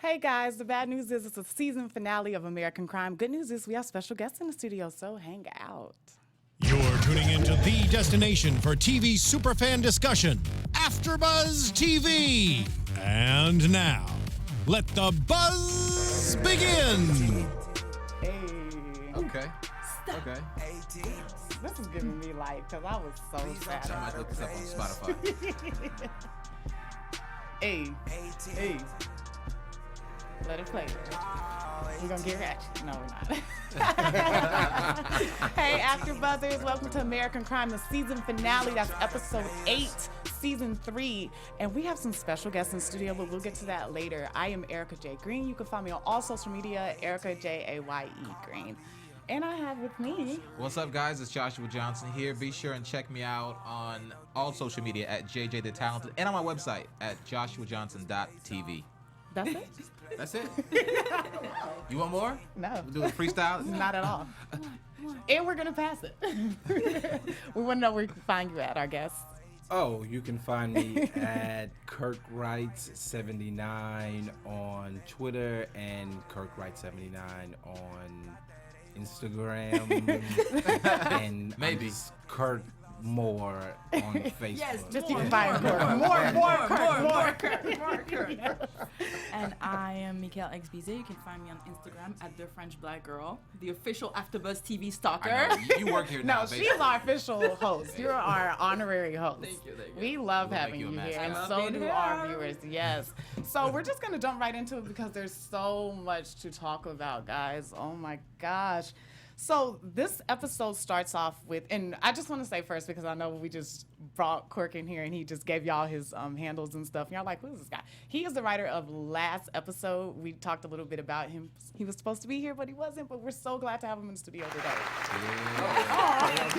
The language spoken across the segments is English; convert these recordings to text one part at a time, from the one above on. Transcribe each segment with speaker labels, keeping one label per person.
Speaker 1: Hey guys, the bad news is it's a season finale of American Crime. Good news is we have special guests in the studio, so hang out.
Speaker 2: You're tuning into the destination for TV superfan discussion, AFTERBUZZ TV. And now, let the buzz begin.
Speaker 1: Hey.
Speaker 3: Okay. Okay.
Speaker 1: This is giving me life because I was so sad.
Speaker 3: I might look this up on Spotify.
Speaker 1: Hey. Hey. Let it play. We're going to get ratchet. No, we're not. Hey, AfterBuzzers. Welcome to American Crime, the season finale. That's episode 8, season 3. And we have some special guests in the studio, but we'll get to that later. I am Erica Jaye Green. You can find me on all social media, Erica Jaye Green. And I have with me...
Speaker 3: What's up, guys? It's Joshua Johnson here. Be sure and check me out on all social media at JJ the Talented and on my website at joshuajohnson.tv.
Speaker 1: That's it?
Speaker 3: That's it. You want more?
Speaker 1: No.
Speaker 3: We'll do a freestyle?
Speaker 1: Not at all. And we're going to pass it. We want to know where we can find you at, our guests.
Speaker 4: Oh, you can find me at KirkWrights79 on Twitter and KirkWrights79 on Instagram. And
Speaker 3: maybe
Speaker 4: Kirk Moore on Facebook.
Speaker 1: Yes, just you can find more Kirk.
Speaker 5: And I am Mickäelle X Bizet. You can find me on Instagram at The French Black Girl, the official AfterBuzz TV stalker.
Speaker 3: I know. You work here now.
Speaker 1: No, she's our official host. You're our honorary host.
Speaker 5: Thank you.
Speaker 1: We love
Speaker 3: We'll
Speaker 1: having
Speaker 3: make you
Speaker 1: you
Speaker 3: a
Speaker 1: here, and
Speaker 3: mascot.
Speaker 1: so do our viewers. Yes. So we're just gonna jump right into it because there's so much to talk about, guys. Oh my gosh. So this episode starts off with, and I just want to say first, because I know we just brought Kirk in here and he just gave y'all his handles and stuff. And y'all like, who is this guy? He is the writer of last episode. We talked a little bit about him. He was supposed to be here, but he wasn't. But we're so glad to have him in the studio today.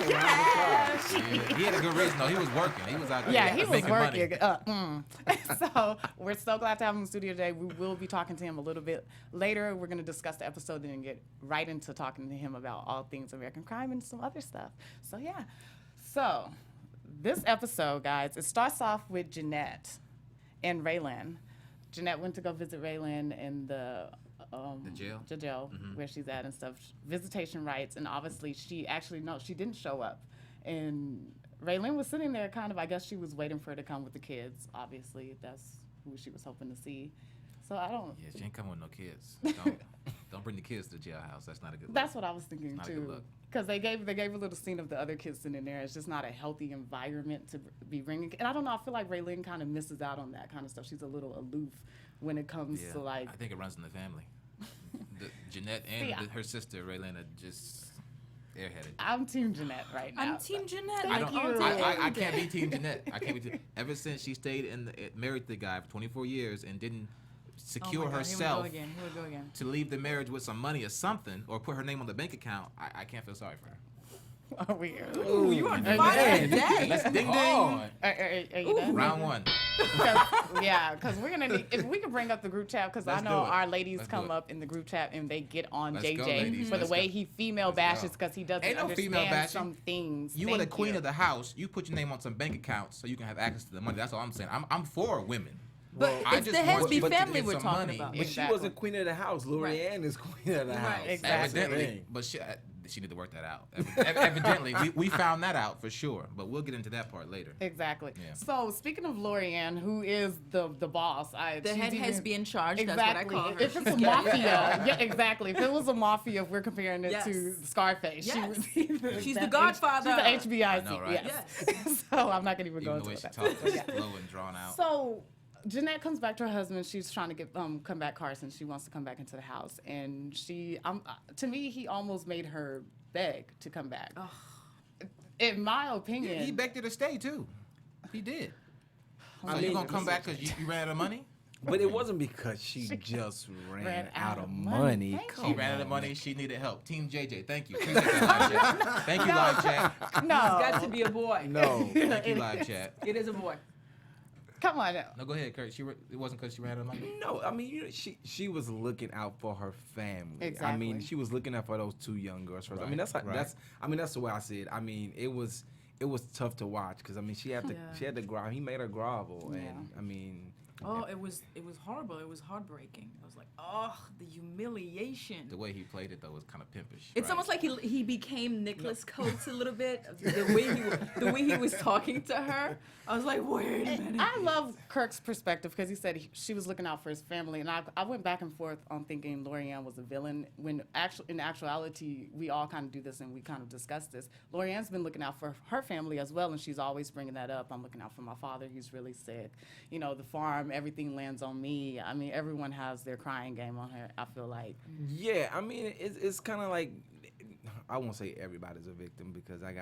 Speaker 3: Yeah. He had a good reason, though. He was working. He was out there
Speaker 1: Yeah, he was
Speaker 3: making
Speaker 1: working.
Speaker 3: money.
Speaker 1: So we're so glad to have him in the studio today. We will be talking to him a little bit later. We're going to discuss the episode and get right into talking to him about all things American crime and some other stuff. So yeah. So this episode, guys, it starts off with Jeanette and Raylan. Jeanette went to go visit Raylan in the
Speaker 3: jail?
Speaker 1: the jail where she's at and stuff. Visitation rights, and obviously she didn't show up. And Raylan was sitting there kind of, I guess she was waiting for her to come with the kids. Obviously, that's who she was hoping to see. So I don't...
Speaker 3: Yeah, she ain't coming with no kids. Don't bring the kids to the jailhouse. That's not a good look.
Speaker 1: That's what I was thinking,
Speaker 3: Not a good
Speaker 1: too.
Speaker 3: look.
Speaker 1: Because they gave a little scene of the other kids sitting in there. It's just not a healthy environment to be bringing. And I don't know, I feel like Raylan kind of misses out on that kind of stuff. She's a little aloof when it comes to, like...
Speaker 3: I think it runs in the family. Jeanette and her sister, Raylan, are just airheaded.
Speaker 1: I'm Team Jeanette right now.
Speaker 5: I'm Team Jeanette.
Speaker 1: Thank
Speaker 5: like
Speaker 1: you.
Speaker 5: all day,
Speaker 3: I
Speaker 5: every
Speaker 3: can't
Speaker 5: day.
Speaker 3: be Team Jeanette. I can't be. Ever since she stayed married the guy for 24 years and didn't secure herself
Speaker 5: Here we go again.
Speaker 3: to leave the marriage with some money or something, or put her name on the bank account, I can't feel sorry for her.
Speaker 1: Oh, weird.
Speaker 5: Ooh, you on
Speaker 1: Hey,
Speaker 5: fire
Speaker 1: man.
Speaker 5: today.
Speaker 3: Let's ding ding.
Speaker 1: Are you done?
Speaker 3: Round one.
Speaker 1: Because we're gonna need, if we can bring up the group chat, because I
Speaker 3: Let's
Speaker 1: know
Speaker 3: do it.
Speaker 1: our ladies
Speaker 3: Let's
Speaker 1: come
Speaker 3: do it.
Speaker 1: up in the group chat and they get on
Speaker 3: Let's go,
Speaker 1: JJ
Speaker 3: ladies.
Speaker 1: for the
Speaker 3: Let's
Speaker 1: way
Speaker 3: go.
Speaker 1: he female
Speaker 3: Let's
Speaker 1: bashes
Speaker 3: go.
Speaker 1: because he doesn't
Speaker 3: Ain't no female
Speaker 1: understand
Speaker 3: bashing.
Speaker 1: some things.
Speaker 3: You are the
Speaker 1: Thank
Speaker 3: queen
Speaker 1: you.
Speaker 3: of the house. You put your name on some bank accounts so you can have access to the money. That's all I'm saying. I'm for women.
Speaker 5: But
Speaker 3: I
Speaker 5: it's
Speaker 3: just
Speaker 5: the
Speaker 3: want
Speaker 5: Hesby
Speaker 3: you to
Speaker 5: family
Speaker 3: get
Speaker 5: we're
Speaker 3: some
Speaker 5: talking
Speaker 3: money.
Speaker 5: about.
Speaker 4: But
Speaker 1: Exactly.
Speaker 4: she wasn't queen of the house. Lorianne is queen of the house.
Speaker 1: exactly.
Speaker 4: That's the
Speaker 3: Evidently,
Speaker 4: thing.
Speaker 3: but she need to work that out. Evidently, we found that out for sure. But we'll get into that part later.
Speaker 1: Exactly.
Speaker 3: Yeah.
Speaker 1: So speaking of Lorianne, who is the boss,
Speaker 5: The
Speaker 1: she's
Speaker 5: head
Speaker 1: even-
Speaker 5: has been in charge.
Speaker 1: Exactly.
Speaker 5: That's what I call her.
Speaker 1: If it's a mafia, yeah, exactly. If it was a mafia, if we're comparing it
Speaker 5: Yes.
Speaker 1: to Scarface, she
Speaker 5: Yes.
Speaker 1: would be
Speaker 5: She's the
Speaker 1: that
Speaker 5: godfather.
Speaker 1: She's the HBIC.
Speaker 3: I know, right?
Speaker 1: Yes. So I'm not gonna even go
Speaker 3: Even the
Speaker 1: into
Speaker 3: way
Speaker 1: it.
Speaker 3: she talks is slow and drawn out.
Speaker 1: So Jeanette comes back to her husband. She's trying to get come back Carson. She wants to come back into the house, and she to me he almost made her beg to come back. In my opinion,
Speaker 3: He begged her to stay too. He did. So
Speaker 4: I
Speaker 3: you
Speaker 4: mean,
Speaker 3: gonna come back because you ran out of money?
Speaker 4: But it wasn't because she just ran
Speaker 1: ran
Speaker 4: out of money.
Speaker 1: Thank
Speaker 3: She
Speaker 4: Come
Speaker 3: ran out
Speaker 4: on.
Speaker 3: of money. She needed help. Team JJ, thank you. Appreciate that, live chat. Thank you, live chat.
Speaker 1: no,
Speaker 5: It's got to be a boy.
Speaker 4: No.
Speaker 3: Thank you, live chat.
Speaker 5: It is a boy.
Speaker 1: come on.
Speaker 3: No, go ahead, Kurt. It wasn't because she ran out of money.
Speaker 4: No, I mean, she was looking out for her family. I mean,
Speaker 1: Exactly.
Speaker 4: she was looking out for those two young girls first. I mean,
Speaker 3: Right, right.
Speaker 4: that's the way I see it. I mean, it was tough to watch because I mean, she had to grovel. He made her grovel,
Speaker 1: Yeah.
Speaker 4: and I mean,
Speaker 5: Oh, it was horrible. It was heartbreaking. I was like, oh, the humiliation.
Speaker 3: The way he played it though was kind of pimpish.
Speaker 5: It's almost like he became Nicholas Coates a little bit. The way he was talking to her, I was like, wait a minute.
Speaker 1: I love Kirk's perspective because he said she was looking out for his family, and I went back and forth on thinking Lorianne was a villain when in actuality we all kind of do this and we kind of discuss this. Lorianne's been looking out for her family as well, and she's always bringing that up. I'm looking out for my father; he's really sick. You know, the farm, everything lands on me. I mean, everyone has their crying game on her. I feel like.
Speaker 4: Yeah, I mean, it's kind of like, I won't say everybody's a victim because I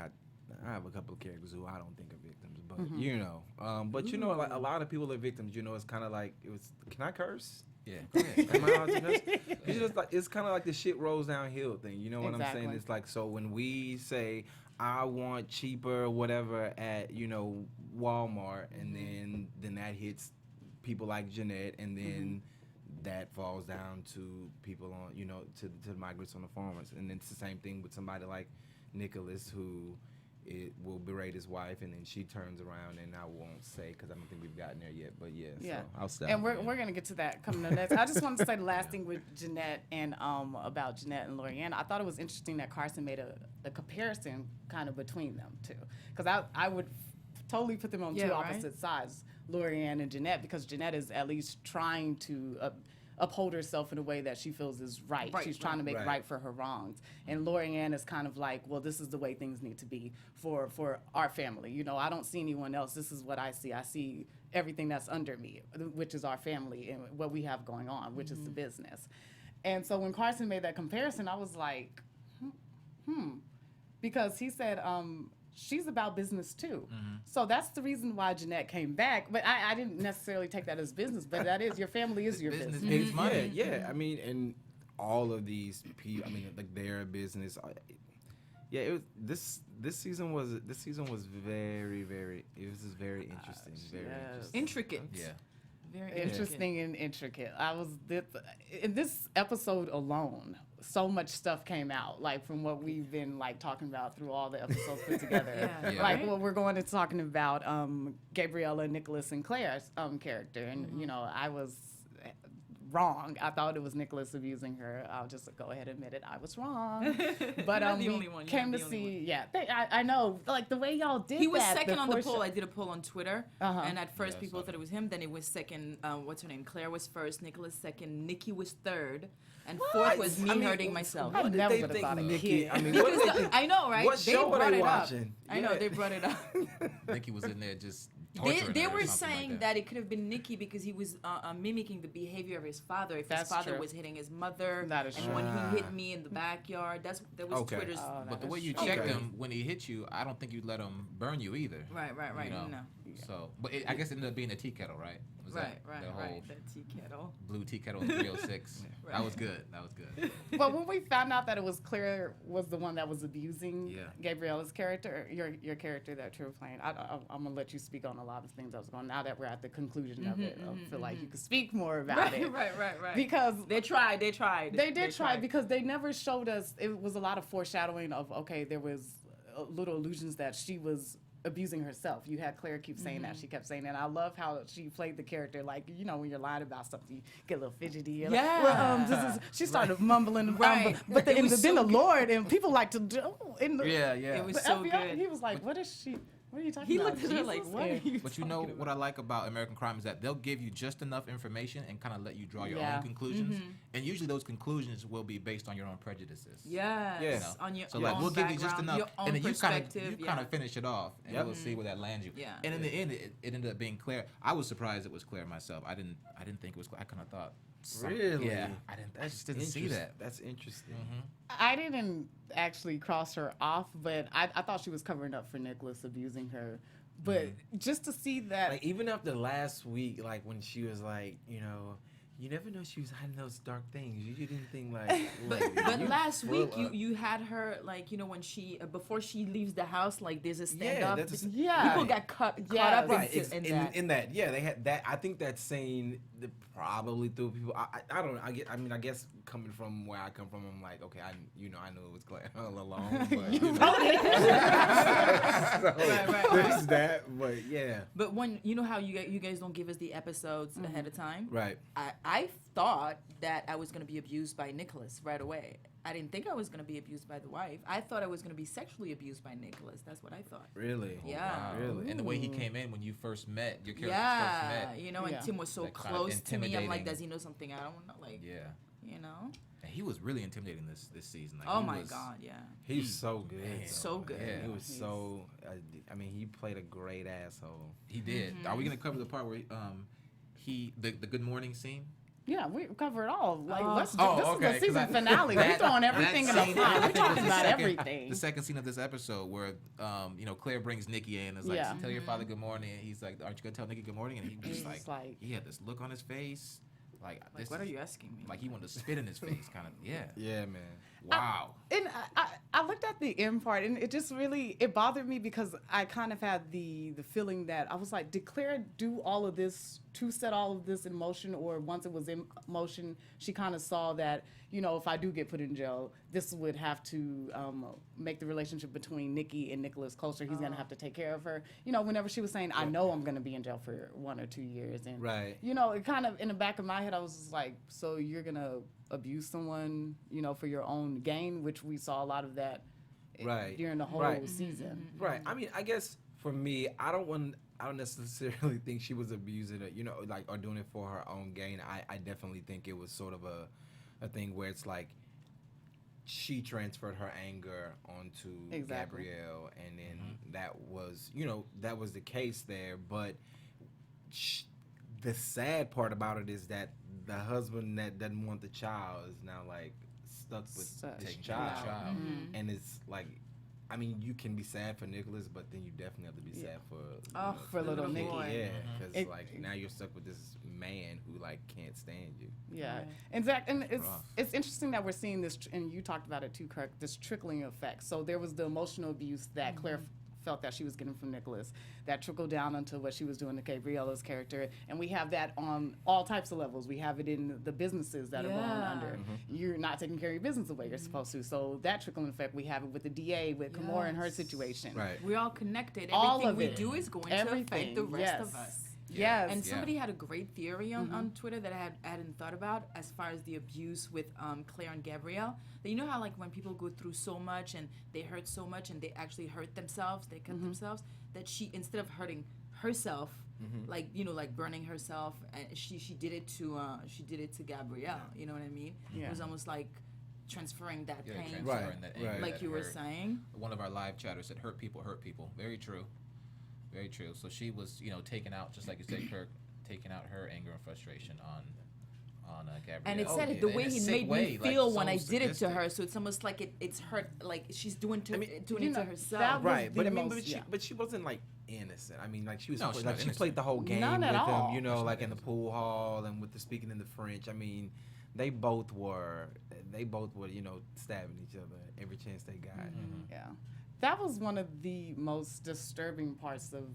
Speaker 4: have a couple of characters who I don't think are victims, but you know, but you know, like a lot of people are victims. You know, it's kind of like Can I curse?
Speaker 3: Yeah. Go ahead.
Speaker 4: Am I allowed to curse? It's just like it's kind of like the shit rolls downhill thing. You know what I'm saying?
Speaker 1: Exactly.
Speaker 4: It's like, so when we say I want cheaper whatever at Walmart, and then that hits people like Jeanette, and then that falls down to people on to the migrants on the farmers, and then it's the same thing with somebody like Nicholas who will berate his wife, and then she turns around, and I won't say because I don't think we've gotten there yet, but yeah. So I'll stop.
Speaker 1: And we're gonna get to that coming up next. I just wanted to say the last thing with Jeanette and about Jeanette and Lorianne. I thought it was interesting that Carson made a comparison kind of between them two, because I would totally put them on two opposite sides, Lorianne and Jeanette, because Jeanette is at least trying to uphold herself in a way that she feels is right. She's trying to make right for her wrongs. And Lorianne is kind of like, well, this is the way things need to be for our family. You know, I don't see anyone else. This is what I see. I see everything that's under me, which is our family and what we have going on, which is the business. And so when Carson made that comparison, I was like, because he said, she's about business too. So that's the reason why Jeanette came back. But I didn't necessarily take that as business, but that is, your family is your business.
Speaker 3: Makes money.
Speaker 4: Yeah. I mean, and all of these people, I mean, like their business. Yeah, it was this season was very, very, it was just very interesting. Very interesting.
Speaker 5: Intricate.
Speaker 3: Yeah.
Speaker 5: Very
Speaker 1: Interesting and intricate. In this episode alone, so much stuff came out, like from what we've been like talking about through all the episodes put together. Like what we're going to talking about Gabriella, Nicholas, and Claire's character, and you know, I was wrong. I thought it was Nicholas abusing her. I'll just go ahead and admit it. I was wrong. But we came to see. I know. Like the way y'all did.
Speaker 5: He was
Speaker 1: that
Speaker 5: second on the poll. I did a poll on Twitter, and at first people thought it was him. Then it was second. What's her name? Claire was first. Nicholas second. Nikki was third, and fourth was me hurting myself.
Speaker 1: I
Speaker 4: What did
Speaker 1: never
Speaker 4: they
Speaker 1: would have
Speaker 4: think
Speaker 1: thought of
Speaker 4: Nikki?
Speaker 1: Kid.
Speaker 4: I mean, what did they,
Speaker 5: I know, right?
Speaker 4: what show
Speaker 5: brought
Speaker 4: are they
Speaker 5: it up.
Speaker 4: watching?
Speaker 5: I know they brought it up.
Speaker 3: Nikki was in there just
Speaker 5: They
Speaker 3: torturing her or
Speaker 5: were
Speaker 3: something
Speaker 5: saying
Speaker 3: like
Speaker 5: that it could have been Nikki because he was mimicking the behavior of his father. If his father was hitting his mother,
Speaker 1: That is
Speaker 5: and
Speaker 1: true.
Speaker 5: when he hit me in the backyard, that was
Speaker 4: Okay.
Speaker 5: Twitter's.
Speaker 3: But the way you
Speaker 4: Okay.
Speaker 3: checked him when he hit you, I don't think you'd let him burn you either.
Speaker 5: Right.
Speaker 3: You know?
Speaker 5: No.
Speaker 3: So, but I guess it ended up being a tea kettle, right? Was that the whole
Speaker 5: The tea kettle.
Speaker 3: blue tea kettle in 306? That was good. That was good.
Speaker 1: But when we found out that it was Claire was the one that was abusing Gabriella's character, your character that you were playing, I'm gonna let you speak on a lot of things that was going on. Now that we're at the conclusion of it, I feel like you could speak more about it.
Speaker 5: Right.
Speaker 1: Because
Speaker 5: They tried.
Speaker 1: they did try because they never showed us. It was a lot of foreshadowing of there was little allusions that she was abusing herself. You had Claire keep saying that. She kept saying that. I love how she played the character, like, you know, when you're lying about something, you get a little fidgety. You're like, well, she started mumbling.
Speaker 5: Right.
Speaker 1: But
Speaker 5: It was
Speaker 1: then
Speaker 5: so
Speaker 1: the Lord, and people like to do.
Speaker 5: It was
Speaker 1: the
Speaker 5: so
Speaker 1: FBI,
Speaker 5: good.
Speaker 1: He was like, what is she? What are you talking
Speaker 5: He
Speaker 1: about?
Speaker 5: looked at her like,
Speaker 1: Jesus?
Speaker 5: what are you
Speaker 3: But you know what I like about American Crime is that they'll give you just enough information and kind of let you draw your own conclusions. And usually those conclusions will be based on your own prejudices.
Speaker 5: Yes.
Speaker 4: Yeah.
Speaker 5: On your
Speaker 3: So
Speaker 5: own
Speaker 3: like we'll give you just
Speaker 5: background,
Speaker 3: enough,
Speaker 5: your own
Speaker 3: and then you
Speaker 5: perspective.
Speaker 3: kind of finish it off, and we'll see where that lands you.
Speaker 5: Yeah.
Speaker 3: And in the end, it ended up being Claire. I was surprised it was Claire myself. I didn't think it was Claire. I kind of thought.
Speaker 4: Really?
Speaker 3: Yeah. I just didn't see that.
Speaker 4: That's interesting.
Speaker 1: I didn't actually cross her off, but I thought she was covering up for Nicholas abusing her. But just to see that,
Speaker 4: Like even after last week, like when she was like, you know, You never know she was hiding those dark things. You didn't think like.
Speaker 5: But last week you had her like when she before she leaves the house like there's a standoff. People got caught up
Speaker 4: in that. Yeah, they had that. I think that scene probably threw people. I don't know. I guess coming from where I come from, I'm like, okay, I knew it was Claire all along. But, there's that. But yeah.
Speaker 5: But when how you guys don't give us the episodes ahead of time,
Speaker 4: right?
Speaker 5: I thought that I was going to be abused by Nicholas right away. I didn't think I was going to be abused by the wife. I thought I was going to be sexually abused by Nicholas. That's what I thought.
Speaker 4: Really?
Speaker 5: Yeah.
Speaker 3: Wow.
Speaker 4: Really?
Speaker 3: And the way he came in when you first met, your characters first met.
Speaker 5: And Tim was so
Speaker 3: That kind of
Speaker 5: close to me. I'm like,
Speaker 3: intimidating.
Speaker 5: does he know something I don't know? Like,
Speaker 3: And he was really intimidating this season. Like,
Speaker 5: oh my God, yeah.
Speaker 4: He's so good.
Speaker 3: Man,
Speaker 5: so good.
Speaker 3: Yeah.
Speaker 4: He was so. He played a great asshole.
Speaker 3: He did. Are we gonna cover the part where the good morning scene?
Speaker 1: Yeah, we cover it all. Like, this
Speaker 3: okay,
Speaker 1: is the season finale. We're throwing everything in the pot. We're talking about everything.
Speaker 3: The second scene of this episode where, Claire brings Nikki in and is like, tell your father good morning. And he's like, aren't you going to tell Nikki good morning? And he was like, he had this look on his face. Like
Speaker 5: what are you asking me?
Speaker 3: Like he wanted to spit in his face, kind of. Yeah.
Speaker 4: Yeah, man.
Speaker 3: Wow.
Speaker 1: I looked at the end part, and it just really bothered me because I kind of had the feeling that I was like, did Claire do all of this to set all of this in motion, or once it was in motion, she kind of saw that, if I do get put in jail, this would have to make the relationship between Nikki and Nicholas closer. He's going to have to take care of her. Whenever she was saying, I know I'm going to be in jail for 1 or 2 years. And, it kind of, in the back of my head, I was just like, so you're going to abuse someone, for your own gain, which we saw a lot of that during the whole season.
Speaker 4: Right. I mean, I guess for me, I don't necessarily think she was abusing it, or doing it for her own gain. I definitely think it was sort of a thing where it's like she transferred her anger onto Gabrielle, and then that was the case there. But the sad part about it is that the husband that doesn't want the child is now like stuck with this child. And it's like, I mean, you can be sad for Nicholas, but then you definitely have to be sad for
Speaker 1: little Nikki.
Speaker 4: Yeah, because now you're stuck with this man who like can't stand you.
Speaker 1: Yeah, exactly. And it's interesting that we're seeing this, and you talked about it too, Kirk. This trickling effect. So there was the emotional abuse that Claire felt that she was getting from Nicholas, that trickled down into what she was doing to Gabriella's character, and we have that on all types of levels. We have it in the businesses that are going under. You're not taking care of your business the way you're supposed to, so that trickling effect, we have it with the DA, with Kimora and her situation.
Speaker 4: Right.
Speaker 5: We're all connected.
Speaker 1: All
Speaker 5: Everything
Speaker 1: of
Speaker 5: we
Speaker 1: it.
Speaker 5: do is going to affect the rest of us.
Speaker 1: Yes.
Speaker 5: And somebody had a great theory on Twitter that I hadn't thought about as far as the abuse with Claire and Gabrielle. You know how like when people go through so much and they hurt so much and they actually hurt themselves, they cut themselves, that she, instead of hurting herself, like burning herself, she did it to Gabrielle. You know what I mean?
Speaker 1: Yeah.
Speaker 5: It was almost like transferring that pain.
Speaker 3: Transferring that anger
Speaker 5: Like
Speaker 3: that
Speaker 5: you were
Speaker 3: hurt.
Speaker 5: saying. One
Speaker 3: One of our live chatters said, hurt people hurt people. Very true. Very true. So she was, taking out, just like you said, Kirk, taking out her anger and frustration on Gabrielle.
Speaker 5: And it said it the way he made me feel when I did it to her. So it's almost like it's hurt, like she's doing it to herself.
Speaker 4: Right, but she wasn't like innocent. I mean, like she was she played the whole game
Speaker 1: None
Speaker 4: with
Speaker 1: at all.
Speaker 4: him, like in the pool hall and with the speaking in the French. I mean, they both were, stabbing each other every chance they got.
Speaker 1: Yeah. That was one of the most disturbing parts of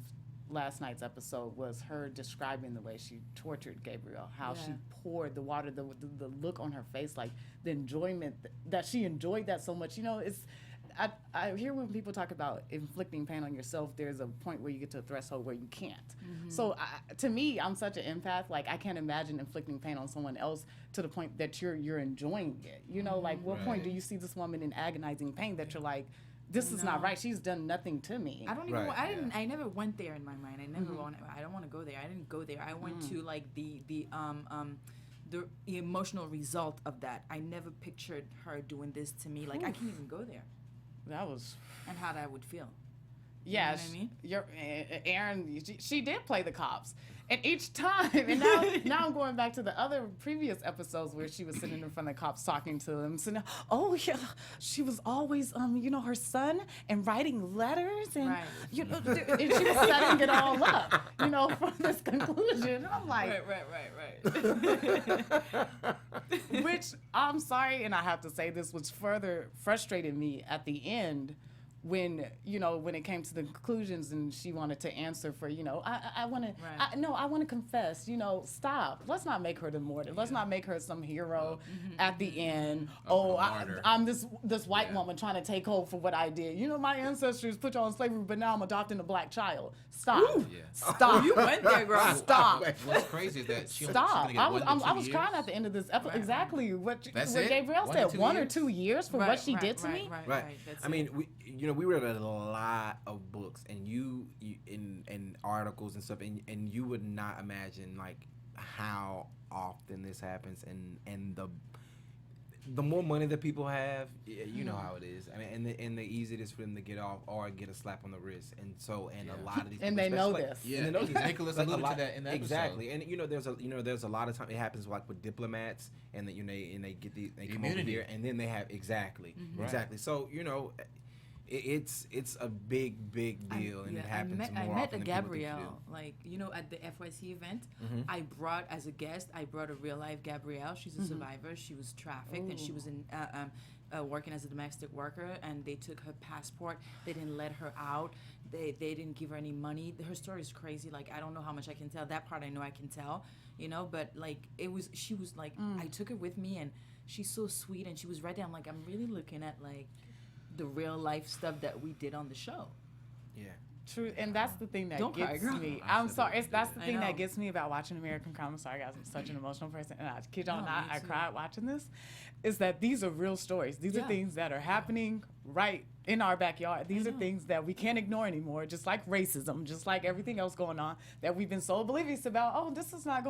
Speaker 1: last night's episode, was her describing the way she tortured Gabrielle, how she poured the water, the look on her face, like the enjoyment that she enjoyed that so much. I hear when people talk about inflicting pain on yourself, there's a point where you get to a threshold where you can't. So to me, I'm such an empath. Like I can't imagine inflicting pain on someone else to the point that you're enjoying it. Like what point do you see this woman in agonizing pain that you're like, this is not right. She's done nothing to me.
Speaker 5: I don't even. I never went there in my mind. I never want. I don't want to go there. I didn't go there. I went to like the emotional result of that. I never pictured her doing this to me. Like I can't even go there.
Speaker 1: That was.
Speaker 5: And how that would feel.
Speaker 1: Yeah,
Speaker 5: You know what I mean?
Speaker 1: Aaron, she did play the cops. And each time, and now I'm going back to the other previous episodes where she was sitting in front of the cops talking to them. So now, oh yeah, she was always, her son and writing letters and,
Speaker 5: Right.
Speaker 1: and she was setting it all up, for this conclusion. I'm like,
Speaker 5: Right.
Speaker 1: which I'm sorry, and I have to say this, which further frustrated me at the end when it came to the conclusions and she wanted to answer for, I want to, I want to confess, stop. Let's not make her the martyr. Let's not make her some hero at the end. I'm this white woman trying to take hold for what I did. My ancestors put you on slavery, but now I'm adopting a black child. Stop. Stop.
Speaker 5: You went there, girl.
Speaker 1: Stop.
Speaker 3: What's crazy is that
Speaker 1: Stop. I was crying at the end of this episode. Exactly what Gabrielle said. 1 or 2 years for what she did to me.
Speaker 4: Right. I mean, we read a lot of books and you in articles and stuff, and you would not imagine like how often this happens, and the more money that people have, you know how it is. I mean, and the easier it is for them to get off or get a slap on the wrist, and a lot of these
Speaker 1: and
Speaker 4: people,
Speaker 1: they know
Speaker 4: like,
Speaker 1: this.
Speaker 3: Yeah,
Speaker 4: and they know these.
Speaker 3: Nicholas alluded to that in that
Speaker 4: exactly. Episode. And there's a lot of time it happens like with diplomats, and that they get they come over here, and then they have exactly. So it's a big deal, and it happens more often
Speaker 5: I met a
Speaker 4: than people think
Speaker 5: Gabrielle, at the FYC event. I brought as a guest. I brought a real life Gabrielle. She's a survivor. She was trafficked, and she was in working as a domestic worker. And they took her passport. They didn't let her out. They didn't give her any money. Her story is crazy. Like, I don't know how much I can tell. That part I know I can tell. But like she was like I took her with me, and she's so sweet, and she was right there. I'm like, I'm really looking at like the real life stuff that we did on the show.
Speaker 4: Yeah.
Speaker 1: True, and that's the thing that
Speaker 5: Don't cry,
Speaker 1: gets
Speaker 5: girl.
Speaker 1: me. I'm sorry, that's the thing
Speaker 5: know.
Speaker 1: that gets me about watching American Crime. I'm sorry, guys, I'm such an emotional person, and I kid y'all not, I cried watching this. Is that these are real stories. These are things that are happening right in our backyard. These are things that we can't ignore anymore, just like racism, just like everything else going on that we've been so oblivious about. Oh, this is not